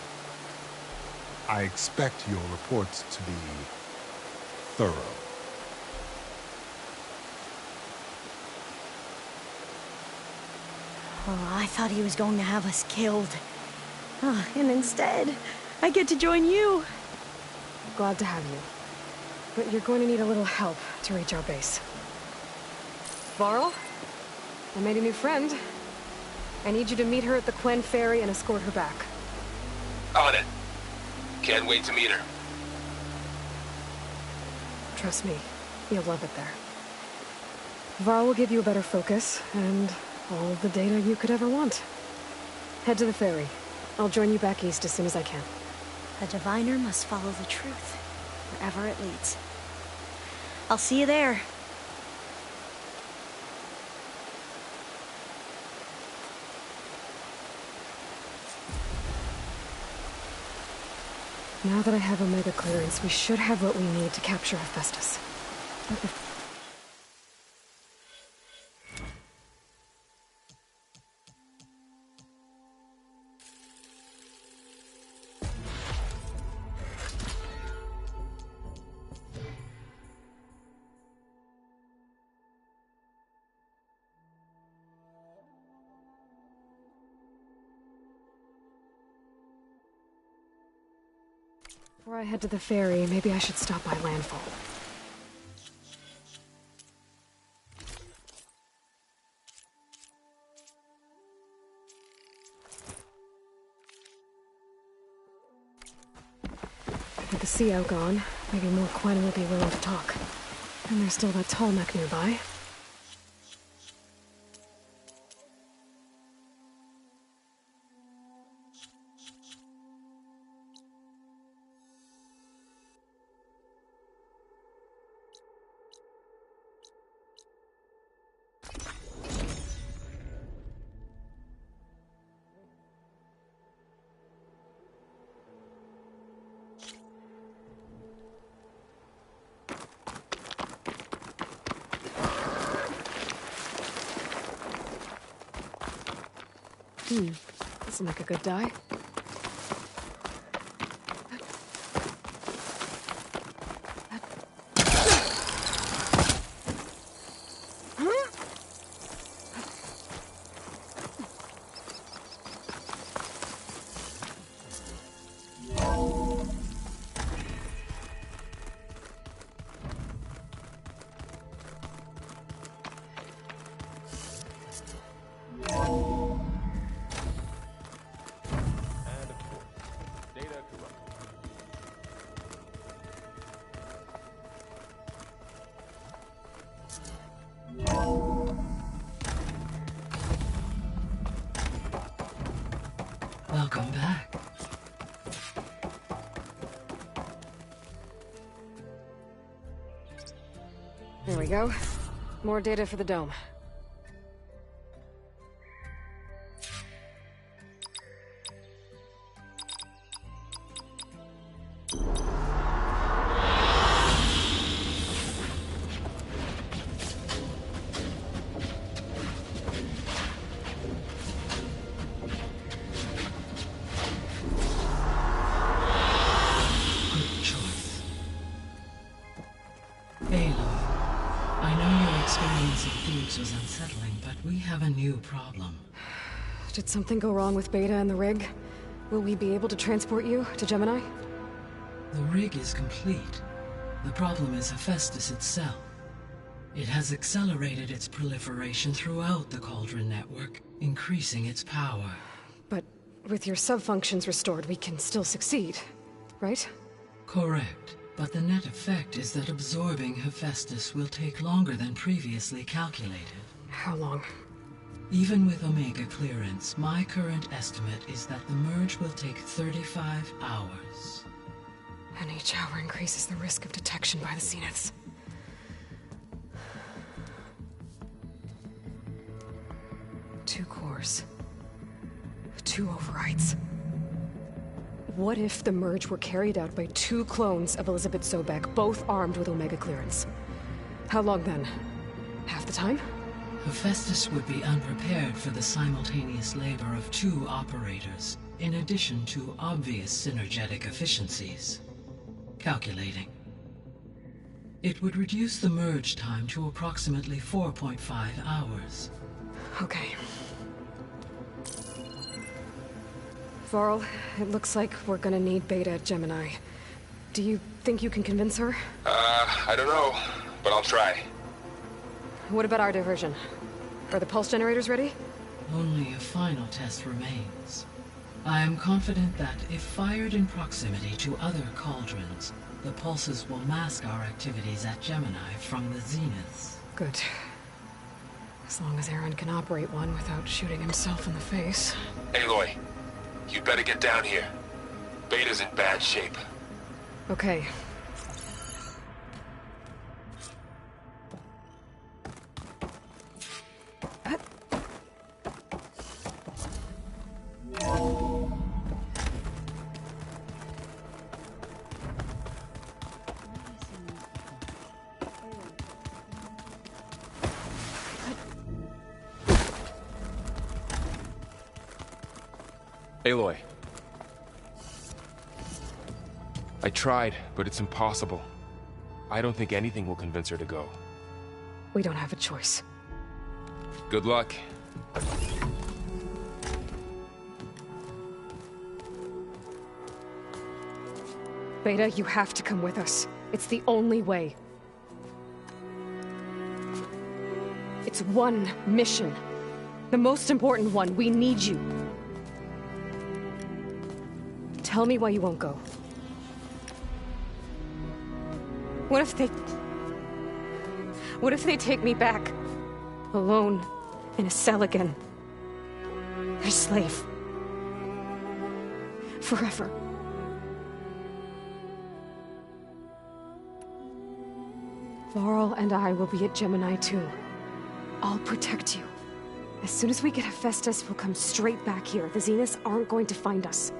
I expect your reports to be thorough. Oh, I thought he was going to have us killed. Oh, and instead, I get to join you. Glad to have you. But you're going to need a little help to reach our base. Varl, I made a new friend. I need you to meet her at the Quen Ferry and escort her back. On it. Can't wait to meet her. Trust me, you'll love it there. Varl will give you a better focus, and all of the data you could ever want. Head to the ferry. I'll join you back east as soon as I can. A diviner must follow the truth, wherever it leads. I'll see you there. Now that I have Omega clearance, we should have what we need to capture Hephaestus. Before I head to the ferry, maybe I should stop by Landfall. With the CO gone, maybe more Quen will be willing to talk. And there's still that tall mech nearby. This'll make a good die. Welcome back. There we go. More data for the dome. Was unsettling, but we have a new problem. Did something go wrong with Beta and the rig? Will we be able to transport you to Gemini? The rig is complete. The problem is Hephaestus itself. It has accelerated its proliferation throughout the Cauldron network, increasing its power. But with your sub-functions restored, we can still succeed, right? Correct. But the net effect is that absorbing Hephaestus will take longer than previously calculated. How long? Even with Omega clearance, my current estimate is that the merge will take 35 hours. And each hour increases the risk of detection by the Zeniths. Two cores. 2 overrides. What if the merge were carried out by 2 clones of Elizabeth Sobek, both armed with Omega clearance? How long then? Half the time? Hephaestus would be unprepared for the simultaneous labor of 2 operators, in addition to obvious synergetic efficiencies. Calculating. It would reduce the merge time to approximately 4.5 hours. Okay. Varl, it looks like we're gonna need Beta at Gemini. Do you think you can convince her? I don't know, but I'll try. What about our diversion? Are the pulse generators ready? Only a final test remains. I am confident that if fired in proximity to other cauldrons, the pulses will mask our activities at Gemini from the Zeniths. Good. As long as Aaron can operate one without shooting himself in the face. Aloy, you'd better get down here. Beta's in bad shape. Okay. Aloy. I tried, but it's impossible. I don't think anything will convince her to go. We don't have a choice. Good luck. Beta, you have to come with us. It's the only way. It's one mission. The most important one. We need you. Tell me why you won't go. What if they take me back? Alone, in a cell again. A slave. Forever. Varl and I will be at Gemini too. I'll protect you. As soon as we get Hephaestus, we'll come straight back here. The Zeniths aren't going to find us.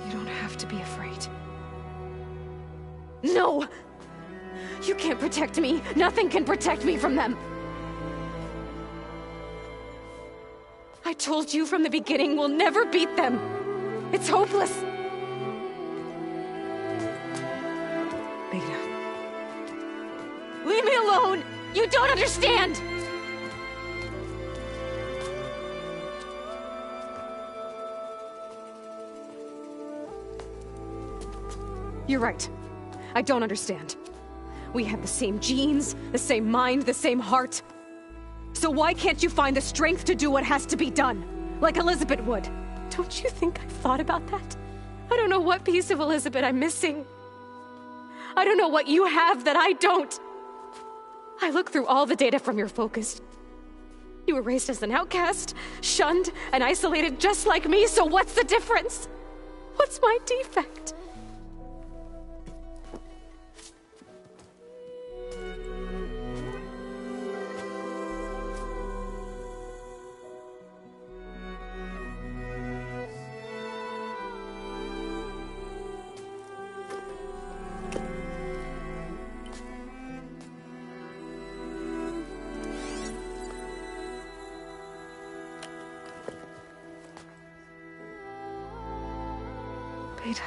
You don't have to be afraid. No! You can't protect me. Nothing can protect me from them. I told you from the beginning we'll never beat them. It's hopeless. Beta. Leave me alone! You don't understand! You're right. I don't understand. We have the same genes, the same mind, the same heart. So why can't you find the strength to do what has to be done? Like Elizabeth would. Don't you think I've thought about that? I don't know what piece of Elizabeth I'm missing. I don't know what you have that I don't. I look through all the data from your focus. You were raised as an outcast, shunned and isolated just like me, so what's the difference? What's my defect? Beta,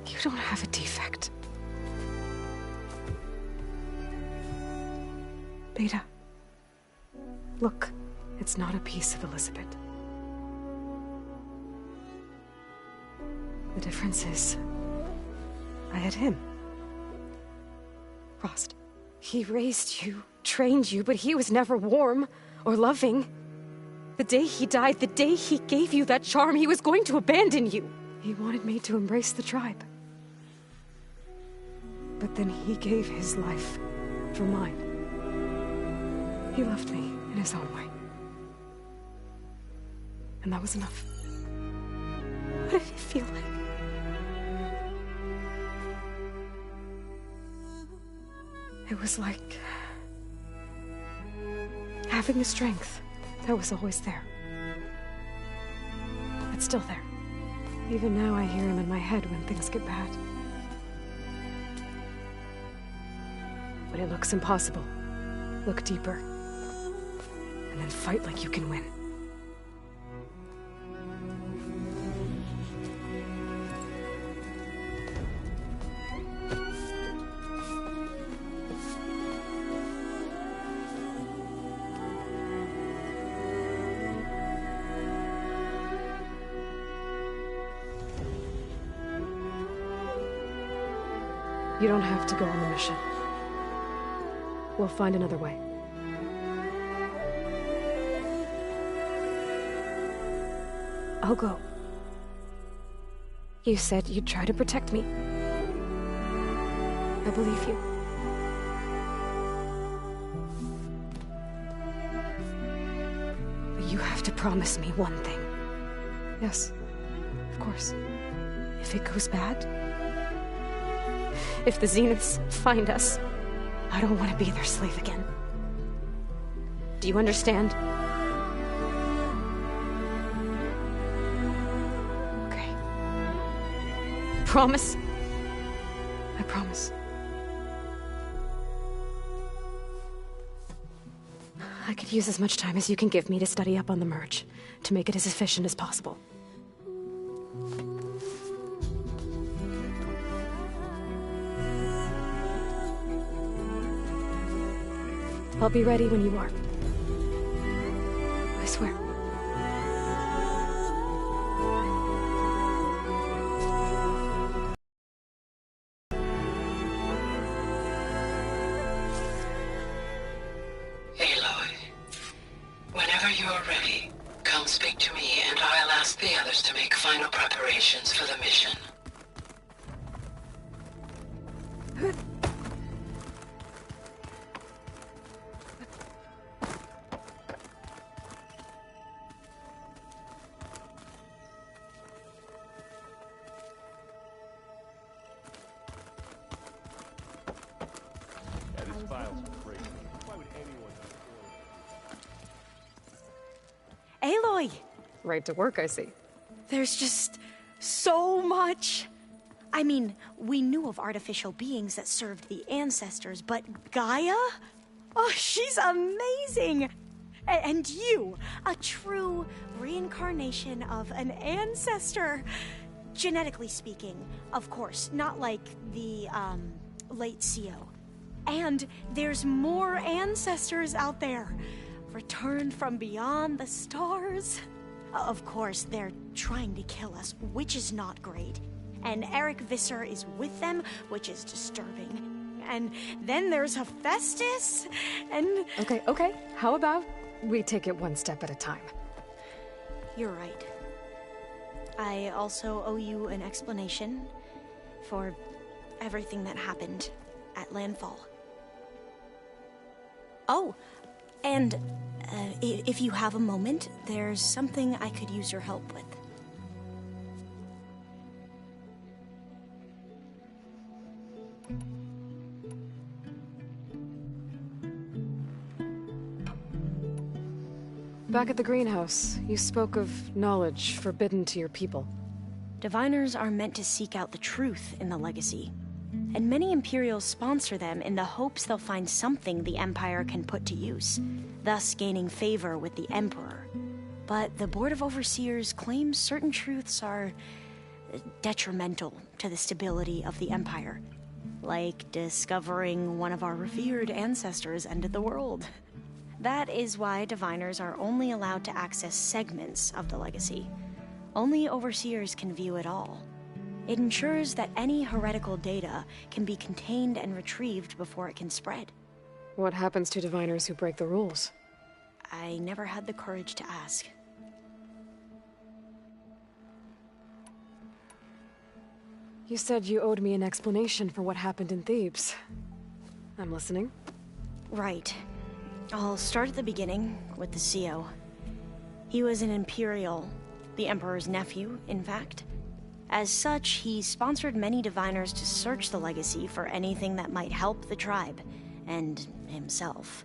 you don't have a defect. Beta, look, it's not a piece of Elizabeth. The difference is, I had him. Rost. He raised you, trained you, but he was never warm or loving. The day he died, the day he gave you that charm, he was going to abandon you. He wanted me to embrace the tribe. But then he gave his life for mine. He loved me in his own way. And that was enough. What did it feel like? It was like having the strength that was always there. It's still there. Even now I hear him in my head when things get bad. When it looks impossible, look deeper. And then fight like you can win. You don't have to go on the mission. We'll find another way. I'll go. You said you'd try to protect me. I believe you. But you have to promise me one thing. Yes, of course. If it goes bad, if the Zeniths find us, I don't want to be their slave again. Do you understand? Okay. Promise? I promise. I could use as much time as you can give me to study up on the merge, to make it as efficient as possible. I'll be ready when you are. I swear. Aloy, whenever you're ready, come speak to me and I'll ask the others to make final preparations for the mission. Aloy! Right to work, I see. There's just so much. I mean, we knew of artificial beings that served the ancestors, but Gaia? Oh, she's amazing! And you, a true reincarnation of an ancestor. Genetically speaking, of course, not like the, late CO. And there's more ancestors out there, returned from beyond the stars. Of course, they're trying to kill us, which is not great. And Eric Visser is with them, which is disturbing. And then there's Hephaestus, and... Okay. How about we take it one step at a time? You're right. I also owe you an explanation for everything that happened at Landfall. Oh, And, if you have a moment, there's something I could use your help with. Back at the greenhouse, you spoke of knowledge forbidden to your people. Diviners are meant to seek out the truth in the legacy, and many Imperials sponsor them in the hopes they'll find something the Empire can put to use, thus gaining favor with the Emperor. But the Board of Overseers claims certain truths are detrimental to the stability of the Empire, like discovering one of our revered ancestors ended the world. That is why Diviners are only allowed to access segments of the legacy. Only Overseers can view it all. It ensures that any heretical data can be contained and retrieved before it can spread. What happens to Diviners who break the rules? I never had the courage to ask. You said you owed me an explanation for what happened in Thebes. I'm listening. Right. I'll start at the beginning, with the CO. He was an Imperial, the Emperor's nephew, in fact. As such, he sponsored many Diviners to search the legacy for anything that might help the tribe, and himself.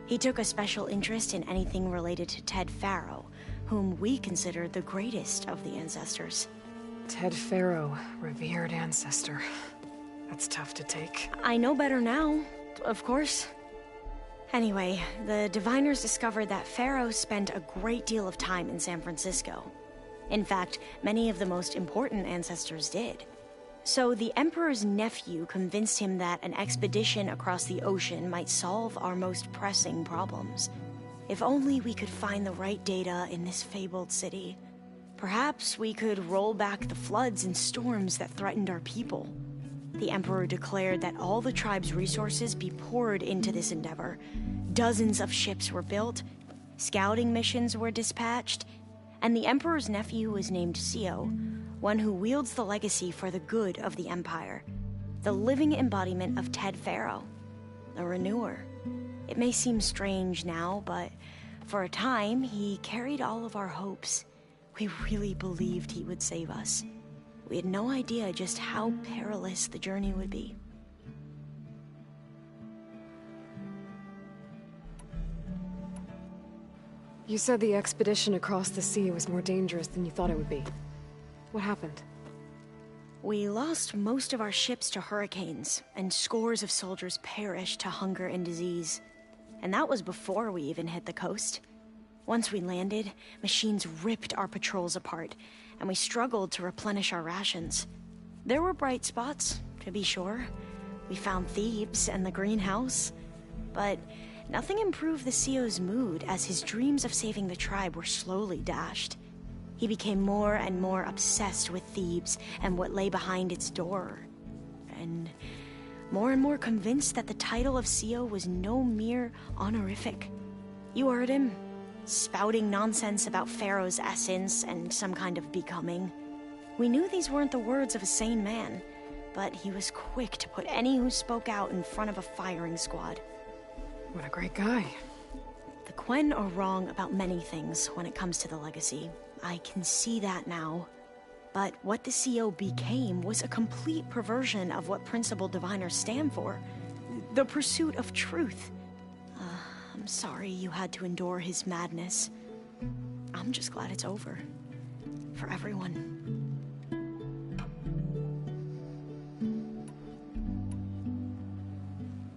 He took a special interest in anything related to Ted Faro, whom we consider the greatest of the ancestors. Ted Faro, revered ancestor. That's tough to take. I know better now, of course. Anyway, the Diviners discovered that Faro spent a great deal of time in San Francisco. In fact, many of the most important ancestors did. So the Emperor's nephew convinced him that an expedition across the ocean might solve our most pressing problems. If only we could find the right data in this fabled city. Perhaps we could roll back the floods and storms that threatened our people. The Emperor declared that all the tribe's resources be poured into this endeavor. Dozens of ships were built, scouting missions were dispatched, and the Emperor's nephew was named CO, one who wields the legacy for the good of the Empire. The living embodiment of Ted Faro, a renewer. It may seem strange now, but for a time, he carried all of our hopes. We really believed he would save us. We had no idea just how perilous the journey would be. You said the expedition across the sea was more dangerous than you thought it would be. What happened? We lost most of our ships to hurricanes, and scores of soldiers perished to hunger and disease. And that was before we even hit the coast. Once we landed, machines ripped our patrols apart, and we struggled to replenish our rations. There were bright spots, to be sure. We found Thebes and the greenhouse, but nothing improved the CO's mood as his dreams of saving the tribe were slowly dashed. He became more and more obsessed with Thebes and what lay behind its door, and more convinced that the title of CO was no mere honorific. You heard him. Spouting nonsense about Pharaoh's essence and some kind of becoming. We knew these weren't the words of a sane man, but he was quick to put any who spoke out in front of a firing squad. What a great guy. The Quen are wrong about many things when it comes to the legacy. I can see that now. But what the CO became was a complete perversion of what principled diviners stand for. The pursuit of truth. I'm sorry you had to endure his madness. I'm just glad it's over. For everyone.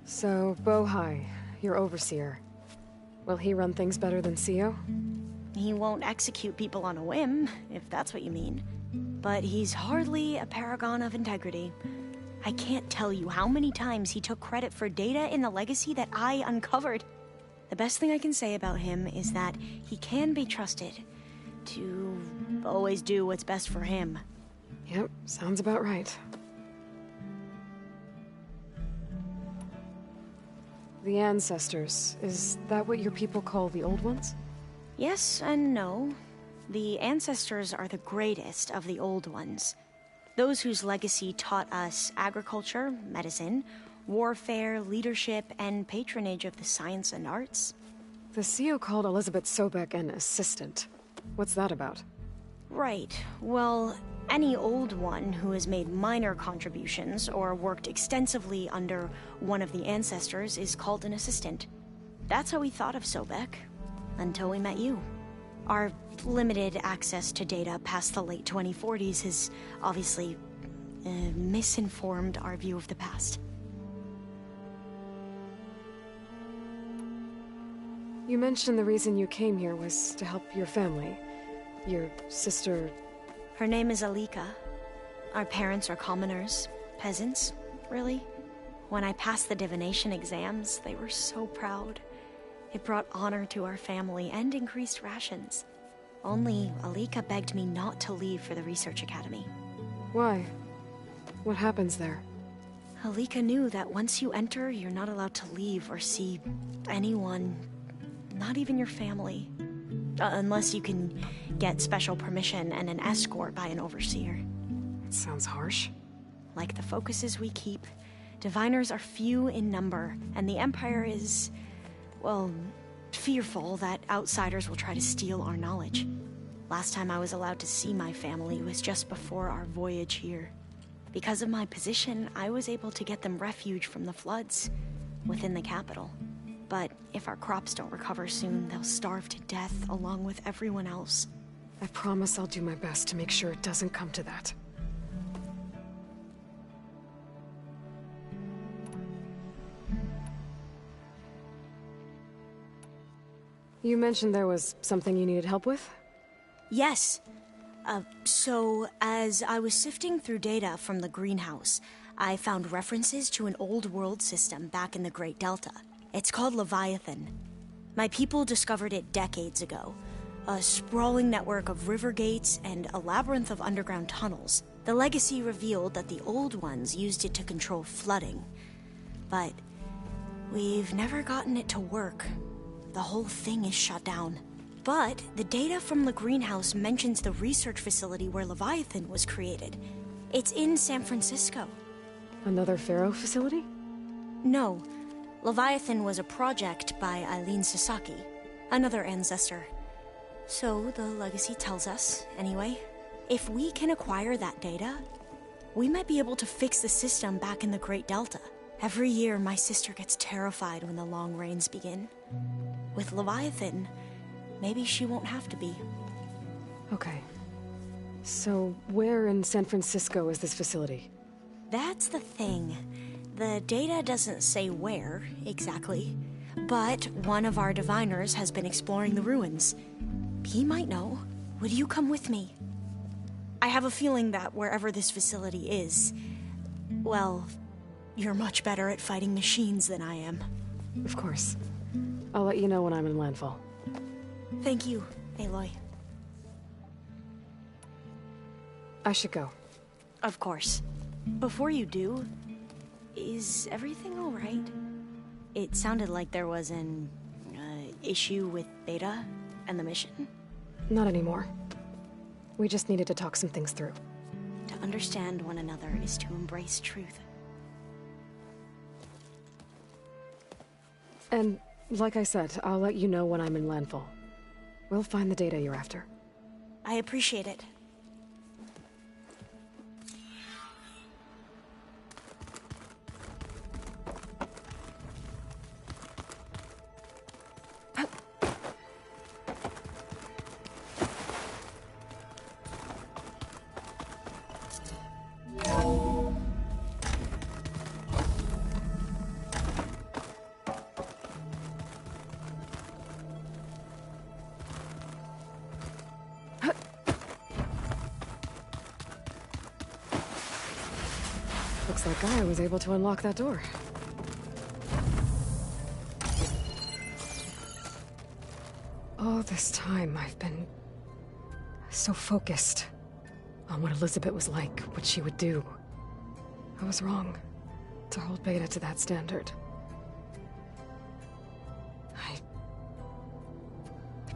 So, Bohai, your overseer. Will he run things better than CO? He won't execute people on a whim, if that's what you mean. But he's hardly a paragon of integrity. I can't tell you how many times he took credit for data in the legacy that I uncovered. The best thing I can say about him is that he can be trusted to always do what's best for him. Yep, sounds about right. The ancestors, is that what your people call the old ones? Yes and no. The ancestors are the greatest of the old ones. Those whose legacy taught us agriculture, medicine, warfare, leadership, and patronage of the science and arts. The CO called Elizabeth Sobek an assistant. What's that about? Right. Well, any old one who has made minor contributions or worked extensively under one of the ancestors is called an assistant. That's how we thought of Sobek, until we met you. Our limited access to data past the late 2040s has obviously misinformed our view of the past. You mentioned the reason you came here was to help your family. Your sister... Her name is Alika. Our parents are commoners. Peasants, really. When I passed the divination exams, they were so proud. It brought honor to our family and increased rations. Only Alika begged me not to leave for the research academy. Why? What happens there? Alika knew that once you enter, you're not allowed to leave or see anyone, not even your family. Unless you can get special permission and an escort by an overseer. It sounds harsh. Like the focuses we keep, diviners are few in number, and the Empire is, well, fearful that outsiders will try to steal our knowledge. Last time I was allowed to see my family was just before our voyage here. Because of my position, I was able to get them refuge from the floods within the capital. But if our crops don't recover soon, they'll starve to death along with everyone else. I promise I'll do my best to make sure it doesn't come to that. You mentioned there was something you needed help with? Yes. So, as I was sifting through data from the greenhouse, I found references to an old world system back in the Great Delta. It's called Leviathan. My people discovered it decades ago. A sprawling network of river gates and a labyrinth of underground tunnels. The legacy revealed that the old ones used it to control flooding. But we've never gotten it to work. The whole thing is shut down. But the data from the greenhouse mentions the research facility where Leviathan was created. It's in San Francisco. Another Pharaoh facility? No. Leviathan was a project by Eileen Sasaki, another ancestor. So the legacy tells us, anyway, if we can acquire that data, we might be able to fix the system back in the Great Delta. Every year, my sister gets terrified when the long rains begin. With Leviathan, maybe she won't have to be. Okay. So, where in San Francisco is this facility? That's the thing. The data doesn't say where, exactly. But one of our diviners has been exploring the ruins. He might know. Would you come with me? I have a feeling that wherever this facility is, well, you're much better at fighting machines than I am. Of course. I'll let you know when I'm in landfall. Thank you, Aloy. I should go. Of course. Before you do, is everything all right? It sounded like there was an issue with Beta and the mission. Not anymore. We just needed to talk some things through. To understand one another is to embrace truth. And, like I said, I'll let you know when I'm in landfall. We'll find the data you're after. I appreciate it. Looks like Gaia was able to unlock that door. All this time, I've been so focused on what Elizabeth was like, what she would do. I was wrong to hold Beta to that standard. I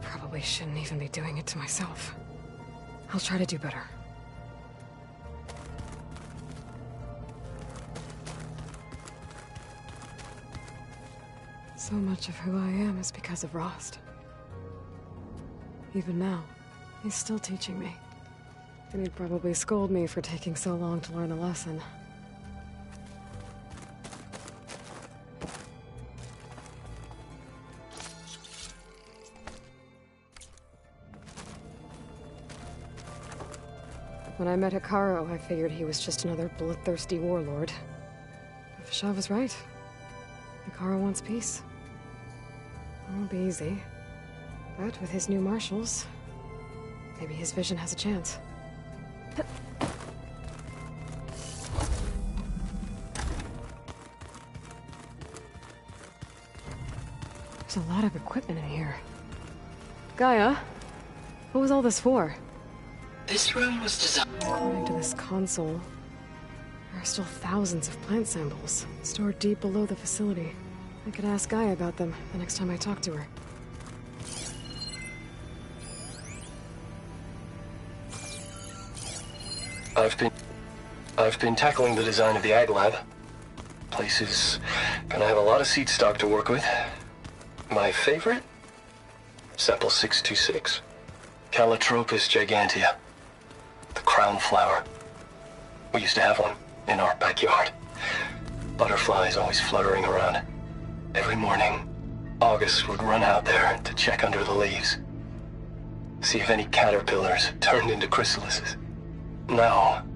probably shouldn't even be doing it to myself. I'll try to do better. So much of who I am is because of Rost. Even now, he's still teaching me. And he'd probably scold me for taking so long to learn a lesson. When I met Hikaru, I figured he was just another bloodthirsty warlord. But Fashav was right. Hikaru wants peace. It won't be easy. But with his new marshals, maybe his vision has a chance. There's a lot of equipment in here. Gaia, what was all this for? This room was designed. According to this console, there are still thousands of plant samples stored deep below the facility. I could ask Gaia about them the next time I talk to her. I've been tackling the design of the Ag Lab. Place is gonna have a lot of seed stock to work with. My favorite? Sample 626. Calotropis gigantea. The crown flower. We used to have one in our backyard. Butterflies always fluttering around. Every morning, August would run out there to check under the leaves. See if any caterpillars turned into chrysalises. Now,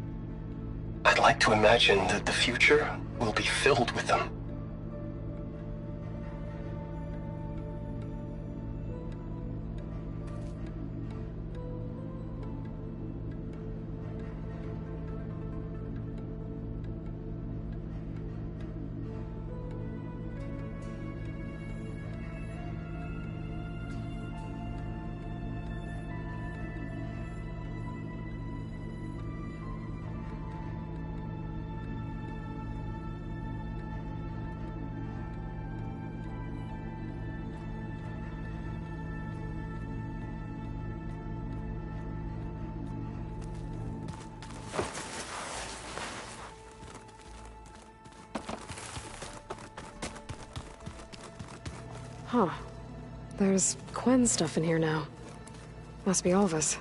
I'd like to imagine that the future will be filled with them. Huh. There's Quen's stuff in here now. Must be Alva's.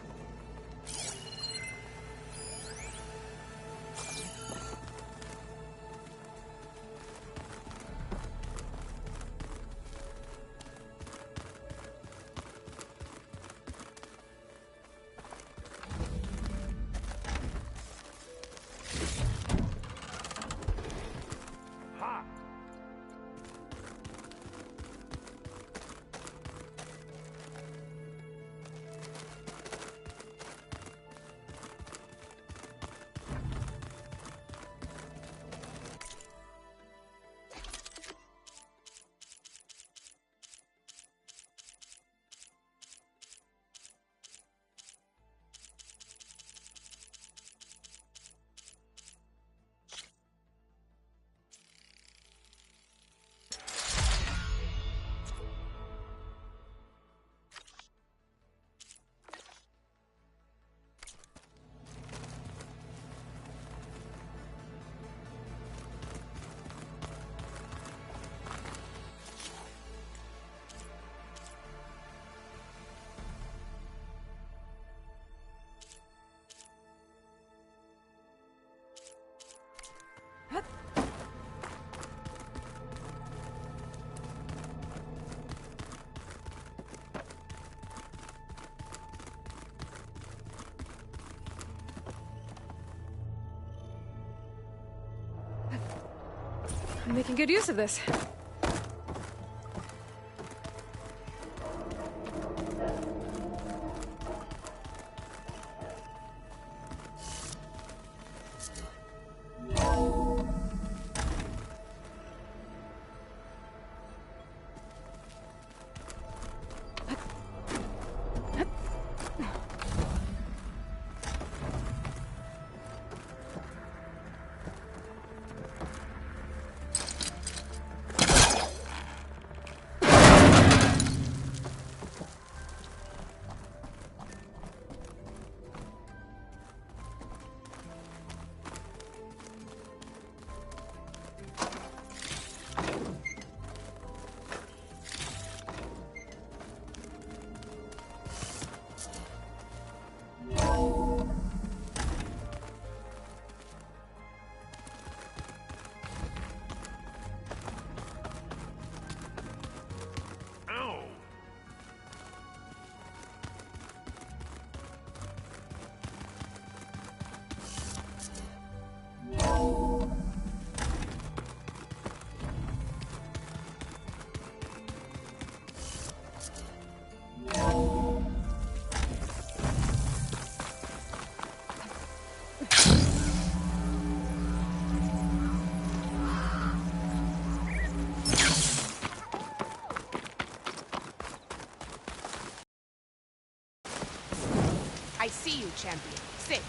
I'm making good use of this. I see you, champion. Sit.